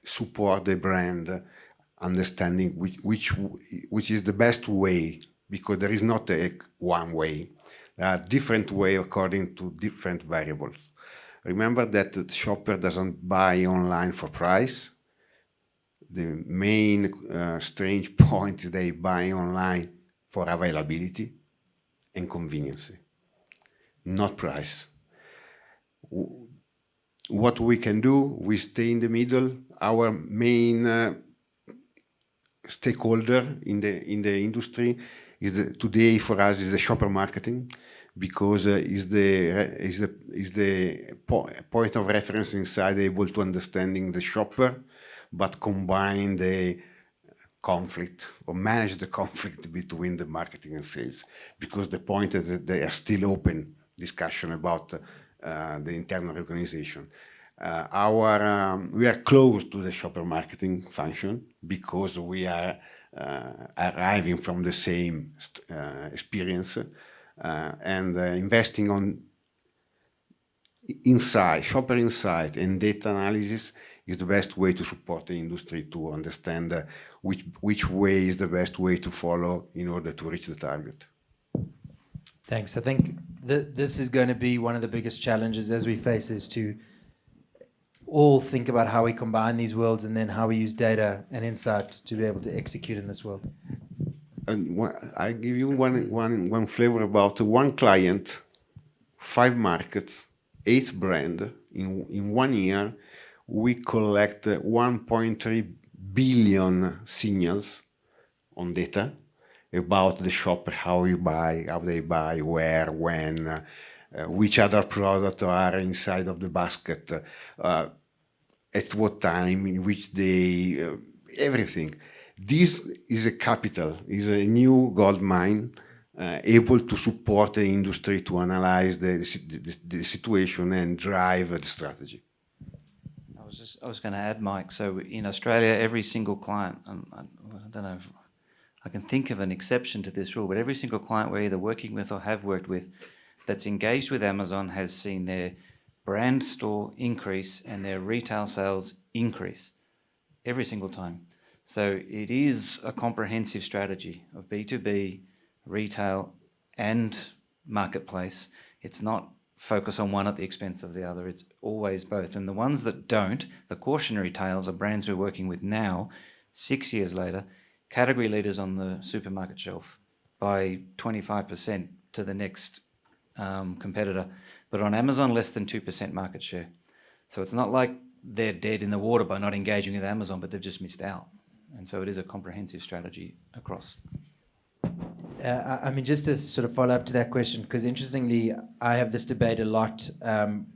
support the brand understanding which is the best way, because there is not one way. There are different ways according to different variables. Remember that the shopper doesn't buy online for price. The main strange point is they buy online for availability and convenience, not price. What we can do, we stay in the middle. Our main stakeholder in the industry is today for us is the shopper marketing, because is the point of reference inside, able to understanding the shopper, but combine the conflict or manage the conflict between the marketing and sales, because the point is that they are still open discussion about the internal organization. We are close to the shopper marketing function because we are arriving from the same experience and investing on shopper insight and data analysis is the best way to support the industry to understand which way is the best way to follow in order to reach the target. Thanks. I think this is going to be one of the biggest challenges as we face, is to all think about how we combine these worlds and then how we use data and insight to be able to execute in this world. And I give you one flavor about one client 5 markets, 8 brands. In 1 year, we collect 1.3 billion signals on data about the shopper, how they buy, where, when, which other products are inside of the basket, at what time, in which day, everything. This is a capital, is a new gold mine, able to support the industry to analyze the situation and drive the strategy. I was going to add, Mike. So in Australia, every single client, I don't know if I can think of an exception to this rule, but every single client we're either working with or have worked with that's engaged with Amazon has seen their brand store increase and their retail sales increase every single time. So it is a comprehensive strategy of B2B, retail, and marketplace. It's not focus on one at the expense of the other. It's always both. And the ones that don't, the cautionary tales, are brands we're working with now, 6 years later, category leaders on the supermarket shelf by 25% to the next competitor. But on Amazon, less than 2% market share. So it's not like they're dead in the water by not engaging with Amazon, but they've just missed out. And so it is a comprehensive strategy across. I mean, just to sort of follow up to that question, because interestingly, I have this debate a lot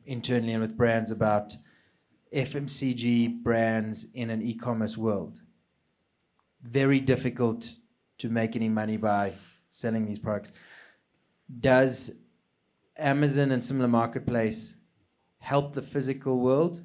internally and with brands about FMCG brands in an e-commerce world. Very difficult to make any money by selling these products. Does Amazon and similar marketplace help the physical world?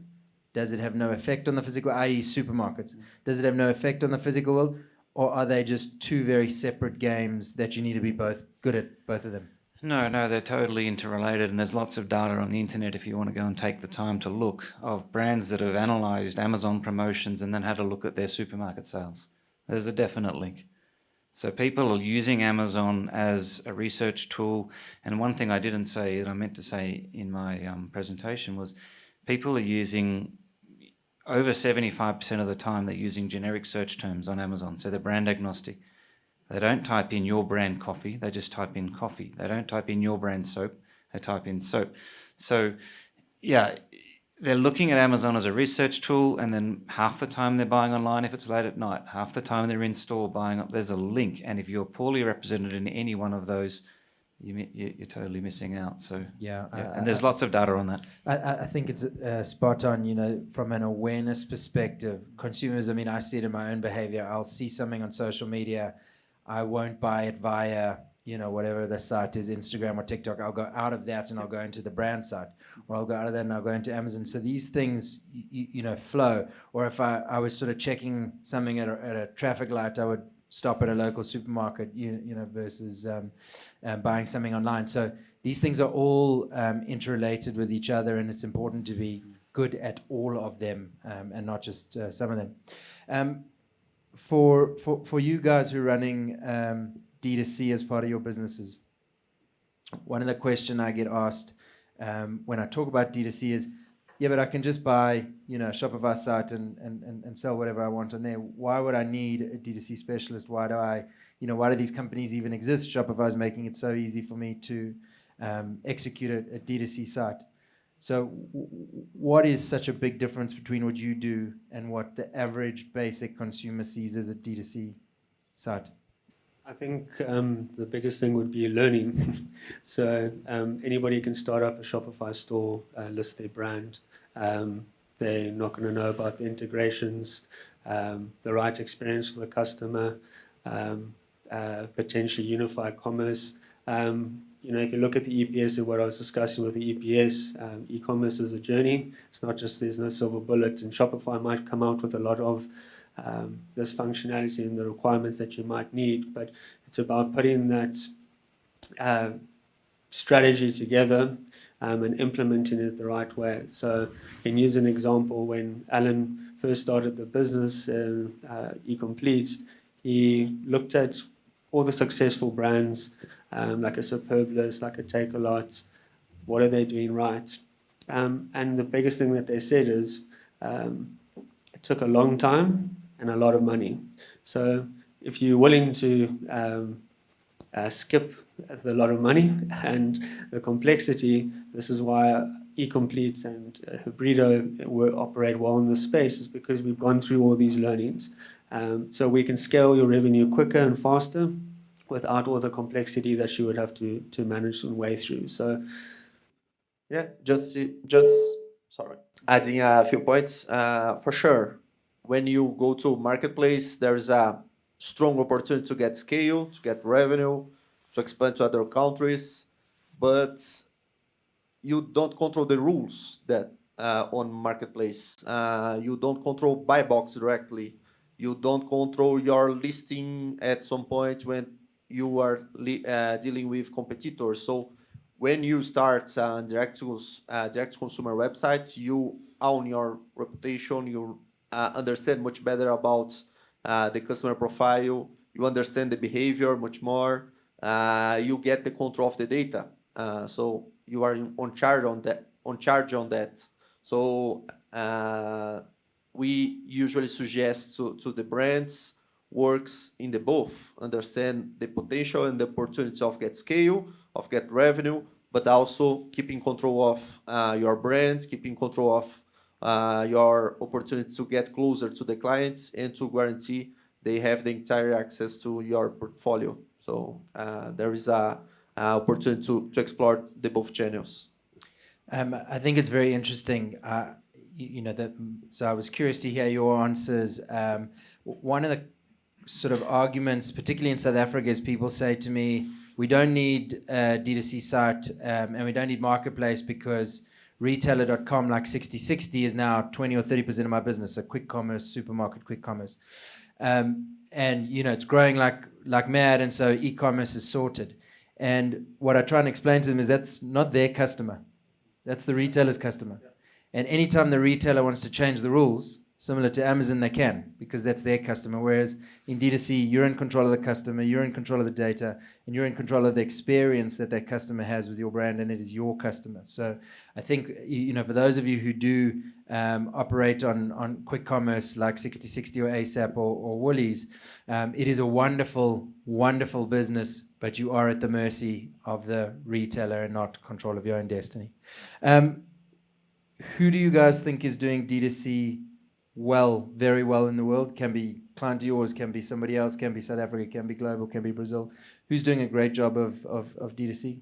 Does it have no effect on the physical, i.e. supermarkets? Does it have no effect on the physical world? Or are they just two very separate games that you need to be both good at, both of them? No, they're totally interrelated, and there's lots of data on the internet if you want to go and take the time to look, of brands that have analysed Amazon promotions and then had a look at their supermarket sales. There's a definite link. So people are using Amazon as a research tool, and one thing I didn't say that I meant to say in my presentation was people are using, over 75% of the time, they're using generic search terms on Amazon, so they're brand agnostic. They don't type in your brand coffee, they just type in coffee. They don't type in your brand soap, they type in soap. So, yeah, they're looking at Amazon as a research tool, and then half the time they're buying online if it's late at night, half the time they're in store buying up. There's a link, and if you're poorly represented in any one of those, you're totally missing out. So and there's lots of data on that. I think it's spot on. You know, from an awareness perspective, consumers. I mean, I see it in my own behavior. I'll see something on social media, I won't buy it via whatever the site is, Instagram or TikTok. I'll go out of that and I'll go into the brand site, or I'll go out of that and I'll go into Amazon. So these things, flow. Or if I was sort of checking something at a traffic light, I would stop at a local supermarket, versus buying something online. So these things are all interrelated with each other, and it's important to be good at all of them and not just some of them. For you guys who are running D2C as part of your businesses, one of the questions I get asked when I talk about D2C is, yeah, but I can just buy, a Shopify site and sell whatever I want on there. Why would I need a D2C specialist? Why do these companies even exist? Shopify is making it so easy for me to execute a D2C site. So what is such a big difference between what you do and what the average basic consumer sees as a D2C site? I think the biggest thing would be learning. So anybody can start up a Shopify store, list their brand. They're not going to know about the integrations, the right experience for the customer, potentially unified commerce. If you look at the EPS and what I was discussing with the EPS, e-commerce is a journey. It's not just there's no silver bullet, and Shopify might come out with a lot of this functionality and the requirements that you might need, but it's about putting that strategy together and implementing it the right way. So I can use an example. When Alan first started the business, eComplete, he looked at all the successful brands, like a Superblis, like a Take-A-Lot. What are they doing right? And the biggest thing that they said is it took a long time and a lot of money. So if you're willing to skip a lot of money and the complexity. This is why eComplete and Hibrido operate well in this space, is because we've gone through all these learnings. So we can scale your revenue quicker and faster without all the complexity that you would have to manage and weigh through. So yeah, just sorry, adding a few points. For sure, when you go to marketplace, there's a strong opportunity to get scale, to get revenue, to expand to other countries, but you don't control the rules that on marketplace. You don't control buy box directly. You don't control your listing at some point when you are dealing with competitors. So when you start direct consumer website, you own your reputation. You understand much better about the customer profile. You understand the behavior much more. You get the control of the data. So you are on charge on that. So we usually suggest to the brands works in the both, understand the potential and the opportunity of get scale, of get revenue, but also keeping control of your brand, keeping control of your opportunity to get closer to the clients and to guarantee they have the entire access to your portfolio. So there is a opportunity to explore the both channels. I think it's very interesting. So I was curious to hear your answers. One of the sort of arguments, particularly in South Africa, is people say to me, we don't need a D2C site and we don't need marketplace because retailer.com like 60/60 is now 20 or 30% of my business. So quick commerce, supermarket, quick commerce. And it's growing like mad, and so e-commerce is sorted. And what I try and explain to them is that's not their customer. That's the retailer's customer. And anytime the retailer wants to change the rules, similar to Amazon, they can, because that's their customer. Whereas in D2C, you're in control of the customer, you're in control of the data, and you're in control of the experience that that customer has with your brand, and it is your customer. So I think, for those of you who do operate on quick commerce like 60/60 or ASAP or Woolies, it is a wonderful, wonderful business, but you are at the mercy of the retailer and not control of your own destiny. Who do you guys think is doing D2C well, very well in the world? Can be client of yours, can be somebody else, can be South Africa, can be global, can be Brazil. Who's doing a great job of D2C?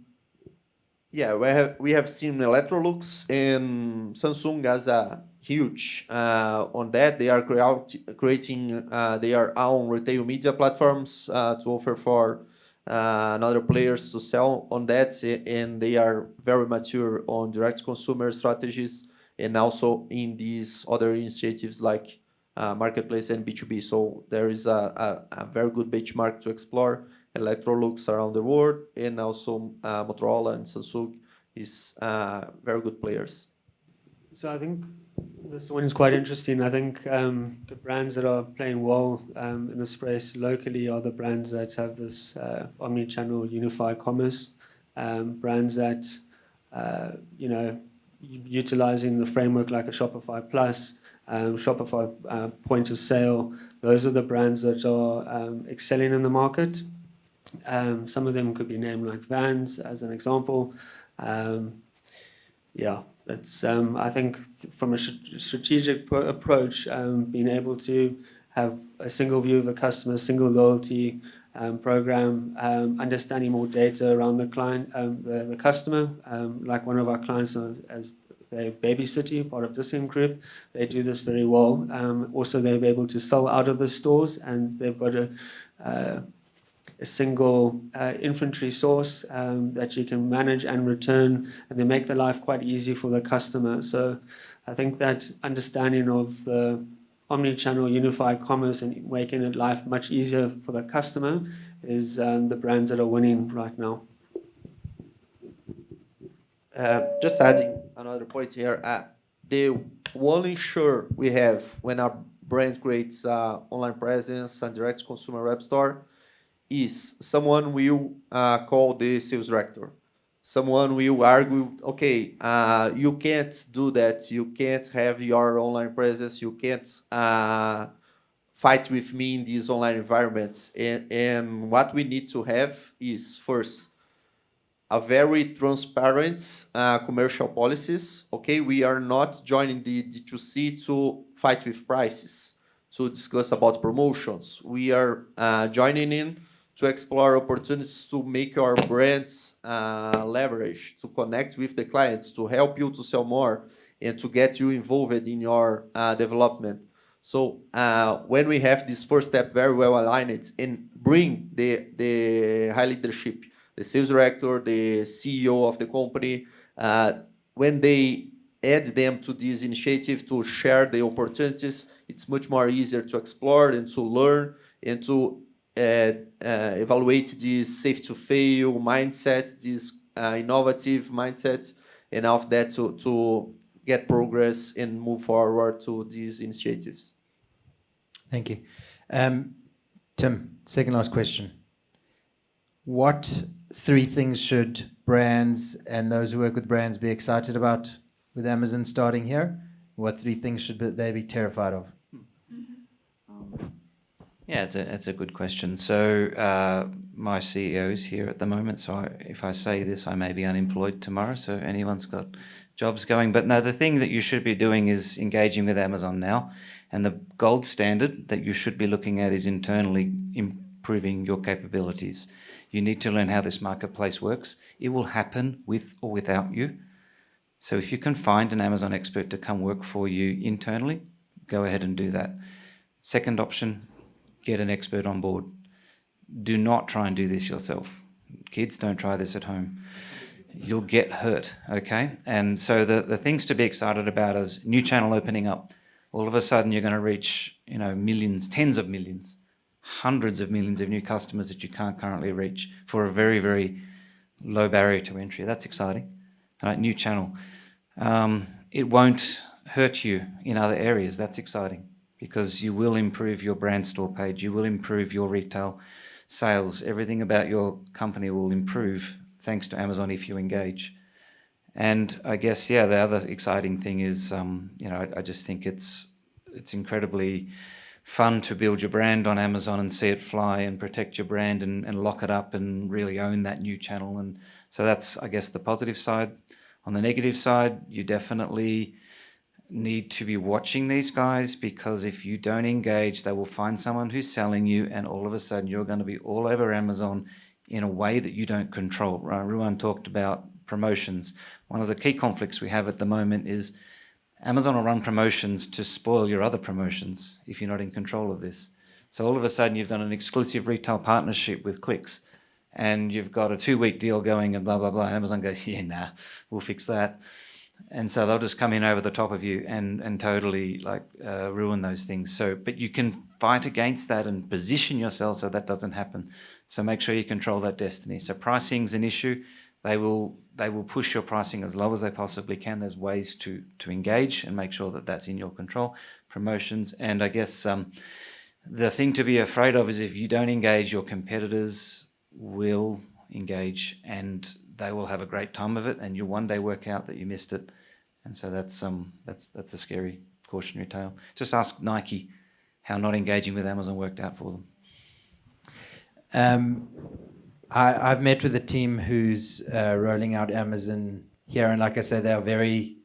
Yeah, we have seen Electrolux and Samsung as a huge on that. They are creating their own retail media platforms to offer for other players to sell on that, and they are very mature on direct consumer strategies and also in these other initiatives like marketplace and B2B. So there is a very good benchmark to explore. Electrolux around the world, and also Motorola and Samsung is very good players. So I think this one is quite interesting. I think the brands that are playing well in the space locally are the brands that have this omni-channel unified commerce, brands that utilizing the framework like a Shopify Plus, Shopify point of sale. Those are the brands that are excelling in the market. Some of them could be named like Vans as an example. That's I think from a strategic approach, being able to have a single view of the customer, single loyalty program, understanding more data around the client, the customer. Like one of our clients, as a Baby City, part of Discount Group, they do this very well. Also, they're able to sell out of the stores, and they've got a single inventory source that you can manage and return, and they make the life quite easy for the customer. So I think that understanding of the omni-channel unified commerce and making it life much easier for the customer is the brands that are winning right now. Just adding another point here, the one ensure we have when our brand creates online presence and direct consumer web store is someone will call the sales director. Someone will argue, okay, you can't do that. You can't have your online presence. You can't fight with me in these online environments. And what we need to have is, first, a very transparent commercial policies. Okay, we are not joining the D2C to fight with prices, to discuss about promotions. We are joining in to explore opportunities to make our brands leverage, to connect with the clients, to help you to sell more, and to get you involved in your development. So when we have this first step very well aligned and bring the high leadership, the sales director, the CEO of the company, when they add them to this initiative to share the opportunities, it's much more easier to explore and to learn and to evaluate this safe to fail mindset, this innovative mindset, and of that to get progress and move forward to these initiatives. Thank you. Tim, second last question. What 3 things should brands and those who work with brands be excited about with Amazon starting here? What 3 things should they be terrified of? Yeah, it's a good question. So my CEO is here at the moment, so if I say this, I may be unemployed tomorrow, so anyone's got jobs going. But no, the thing that you should be doing is engaging with Amazon now, and the gold standard that you should be looking at is internally improving your capabilities. You need to learn how this marketplace works. It will happen with or without you. So if you can find an Amazon expert to come work for you internally, go ahead and do that. Second option, get an expert on board. Do not try and do this yourself. Kids, don't try this at home. You'll get hurt, okay? And so the things to be excited about is new channel opening up. All of a sudden you're going to reach, millions, tens of millions, hundreds of millions of new customers that you can't currently reach for a very, very low barrier to entry. That's exciting. New channel. It won't hurt you in other areas. That's exciting because you will improve your brand store page. You will improve your retail sales. Everything about your company will improve thanks to Amazon if you engage. And I guess, the other exciting thing is, I just think it's incredibly fun to build your brand on Amazon and see it fly and protect your brand and lock it up and really own that new channel. And so that's, I guess, the positive side. On the negative side, you definitely need to be watching these guys because if you don't engage, they will find someone who's selling you and all of a sudden you're going to be all over Amazon in a way that you don't control. Rhuan talked about promotions. One of the key conflicts we have at the moment is Amazon will run promotions to spoil your other promotions if you're not in control of this. So all of a sudden you've done an exclusive retail partnership with Clicks and you've got a 2-week deal going and blah, blah, blah. And Amazon goes, nah, we'll fix that. And so they'll just come in over the top of you and totally ruin those things. So, but you can fight against that and position yourself so that doesn't happen. So make sure you control that destiny. So pricing's an issue. They will push your pricing as low as they possibly can. There's ways to engage and make sure that that's in your control. Promotions. And I guess the thing to be afraid of is if you don't engage, your competitors will engage and they will have a great time of it and you'll one day work out that you missed it. And so that's a scary cautionary tale. Just ask Nike how not engaging with Amazon worked out for them. I've met with a team who's rolling out Amazon here, and like I said, they are very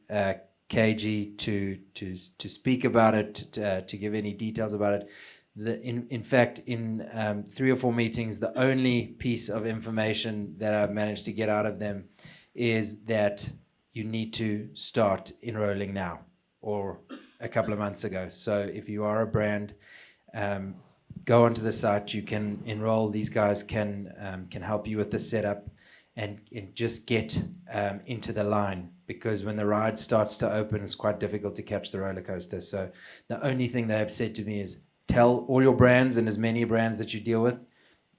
cagey to speak about it, to give any details about it. In fact, in 3 or 4 meetings, the only piece of information that I've managed to get out of them is that you need to start enrolling now or a couple of months ago. So if you are a brand, go onto the site, you can enroll. These guys can help you with the setup and just get into the line, because when the ride starts to open, it's quite difficult to catch the roller coaster. So the only thing they have said to me is tell all your brands and as many brands that you deal with,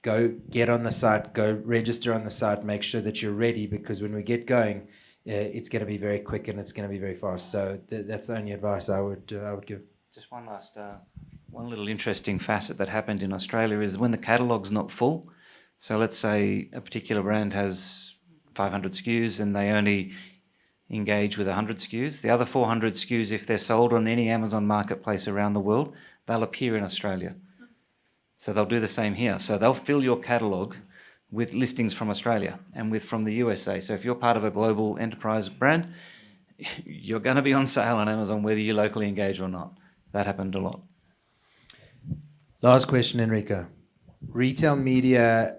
go get on the site, go register on the site, make sure that you're ready, because when we get going, it's going to be very quick and it's going to be very fast. So that's the only advice I would give. Just one last, one little interesting facet that happened in Australia is when the catalogue's not full. So let's say a particular brand has 500 SKUs and they only engage with 100 SKUs. The other 400 SKUs, if they're sold on any Amazon marketplace around the world, they'll appear in Australia. So they'll do the same here. So they'll fill your catalogue with listings from Australia and from the USA. So if you're part of a global enterprise brand, you're going to be on sale on Amazon whether you locally engage or not. That happened a lot. Last question, Enrico. Retail media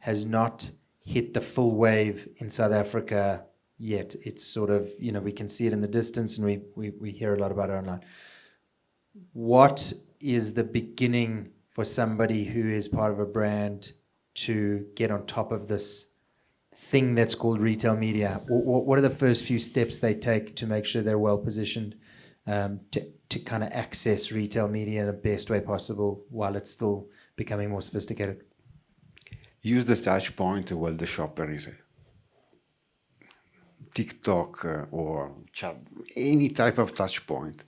has not hit the full wave in South Africa yet. It's sort of, we can see it in the distance, and we hear a lot about it online. What is the beginning for somebody who is part of a brand to get on top of this thing that's called retail media? What are the first few steps they take to make sure they're well positioned to kind of access retail media in the best way possible while it's still becoming more sophisticated? Use the touch point while the shopper is TikTok or chat, any type of touch point.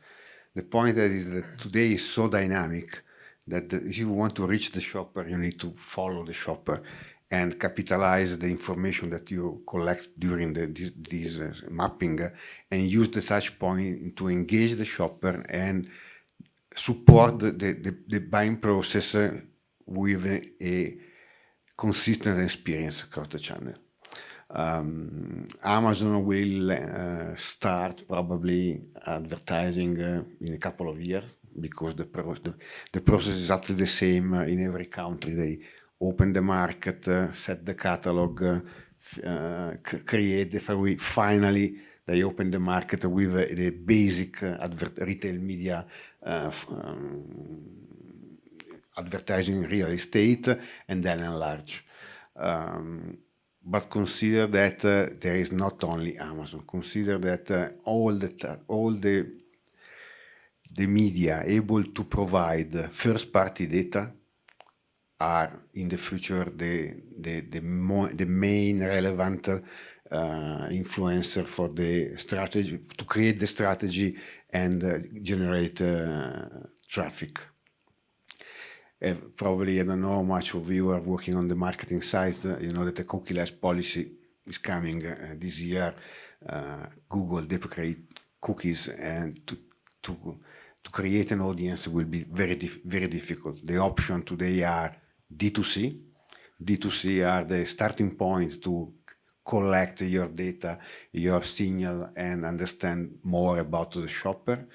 The point is that today is so dynamic that if you want to reach the shopper, you need to follow the shopper and capitalize the information that you collect during this mapping and use the touch point to engage the shopper and support the buying process with a consistent experience across the channel. Amazon will start probably advertising in a couple of years because the process is exactly the same in every country. They open the market, set the catalog, create the FAQ. Finally, they open the market with the basic retail media advertising real estate, and then enlarge. But consider that there is not only Amazon. Consider that all the media able to provide first-party data are in the future the main relevant influencer for the strategy, to create the strategy and generate traffic. Probably, I don't know how much of you are working on the marketing side. You know that the cookie-less policy is coming this year. Google deprecate cookies, and to create an audience will be very difficult. The option today are D2C. D2C are the starting point to collect your data, your signal, and understand more about the shopper.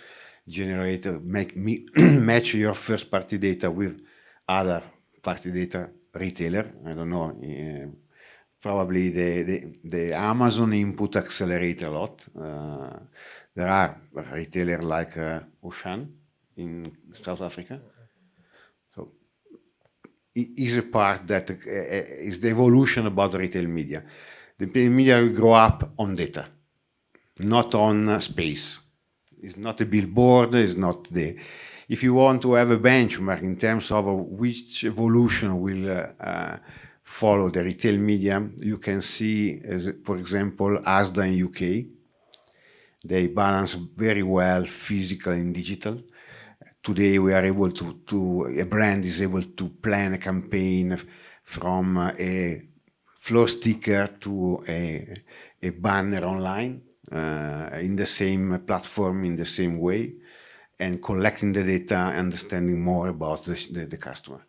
Match your first-party data with other party data retailer. I don't know. Probably the Amazon input accelerate a lot. There are retailers like Auchan in South Africa. So it is a part that is the evolution about retail media. The media will grow up on data, not on space. It's not a billboard. It's not the. If you want to have a benchmark in terms of which evolution will follow the retail media, you can see, for example, Asda in UK. They balance very well physical and digital. Today we are able a brand is able to plan a campaign from a floor sticker to a banner online in the same platform, in the same way, and collecting the data, understanding more about the customer.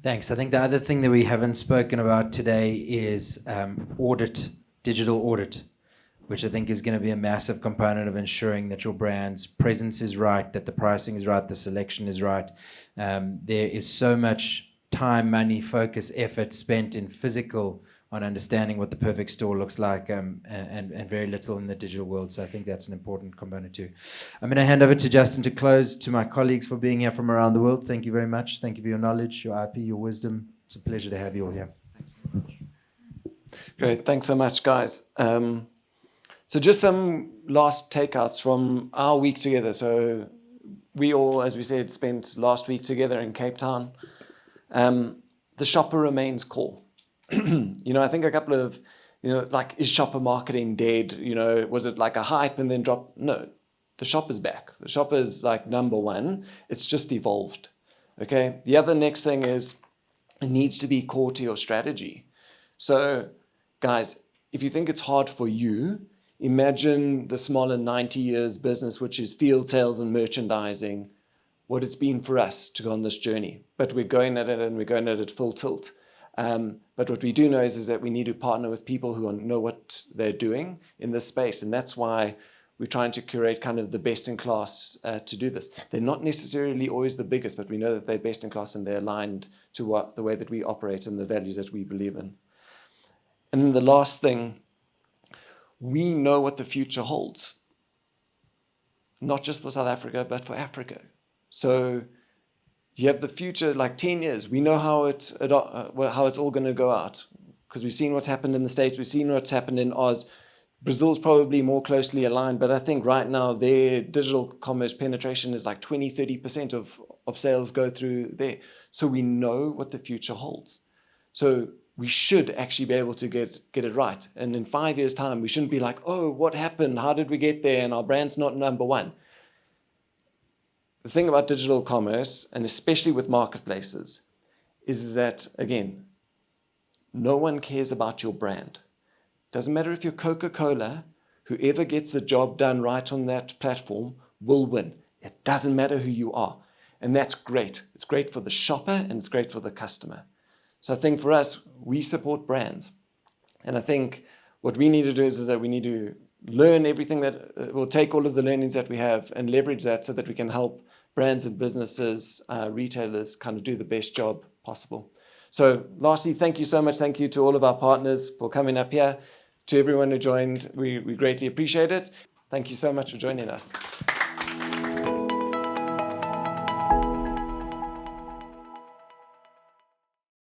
Thanks. I think the other thing that we haven't spoken about today is digital audit, which I think is going to be a massive component of ensuring that your brand's presence is right, that the pricing is right, the selection is right. There is so much time, money, focus, effort spent in physical on understanding what the perfect store looks like, and very little in the digital world. So I think that's an important component too. I'm going to hand over to Justin to close, to my colleagues for being here from around the world. Thank you very much. Thank you for your knowledge, your IP, your wisdom. It's a pleasure to have you all here. Great. Thanks so much, guys. So just some last takeouts from our week together. So we all, as we said, spent last week together in Cape Town. The shopper remains core. I think a couple of, like, is shopper marketing dead? Was it like a hype and then drop? No, the shopper's back. The shopper's like number one. It's just evolved. Okay. The other next thing is it needs to be core to your strategy. So guys, if you think it's hard for you, imagine the Smollan 90 years business, which is field sales and merchandising, what it's been for us to go on this journey. But we're going at it, and we're going at it full tilt. But what we do know is that we need to partner with people who know what they're doing in this space. And that's why we're trying to curate kind of the best in class to do this. They're not necessarily always the biggest, but we know that they're best in class and they're aligned to the way that we operate and the values that we believe in. And then the last thing, we know what the future holds, not just for South Africa, but for Africa. So you have the future, like 10 years. We know how it's all going to go out, because we've seen what's happened in the States. We've seen what's happened in Oz. Brazil's probably more closely aligned, but I think right now their digital commerce penetration is like 20-30% of sales go through there. So we know what the future holds. So we should actually be able to get it right. And in 5 years' time, we shouldn't be like, oh, what happened? How did we get there? And our brand's not number one. The thing about digital commerce, and especially with marketplaces, is that, again, no one cares about your brand. Doesn't matter if you're Coca-Cola, whoever gets the job done right on that platform will win. It doesn't matter who you are. And that's great. It's great for the shopper and it's great for the customer. So I think for us, we support brands. And I think what we need to do is that we need to learn everything that, we'll take all of the learnings that we have and leverage that so that we can help brands and businesses, retailers kind of do the best job possible. So lastly, thank you so much. Thank you to all of our partners for coming up here. To everyone who joined, we greatly appreciate it. Thank you so much for joining us.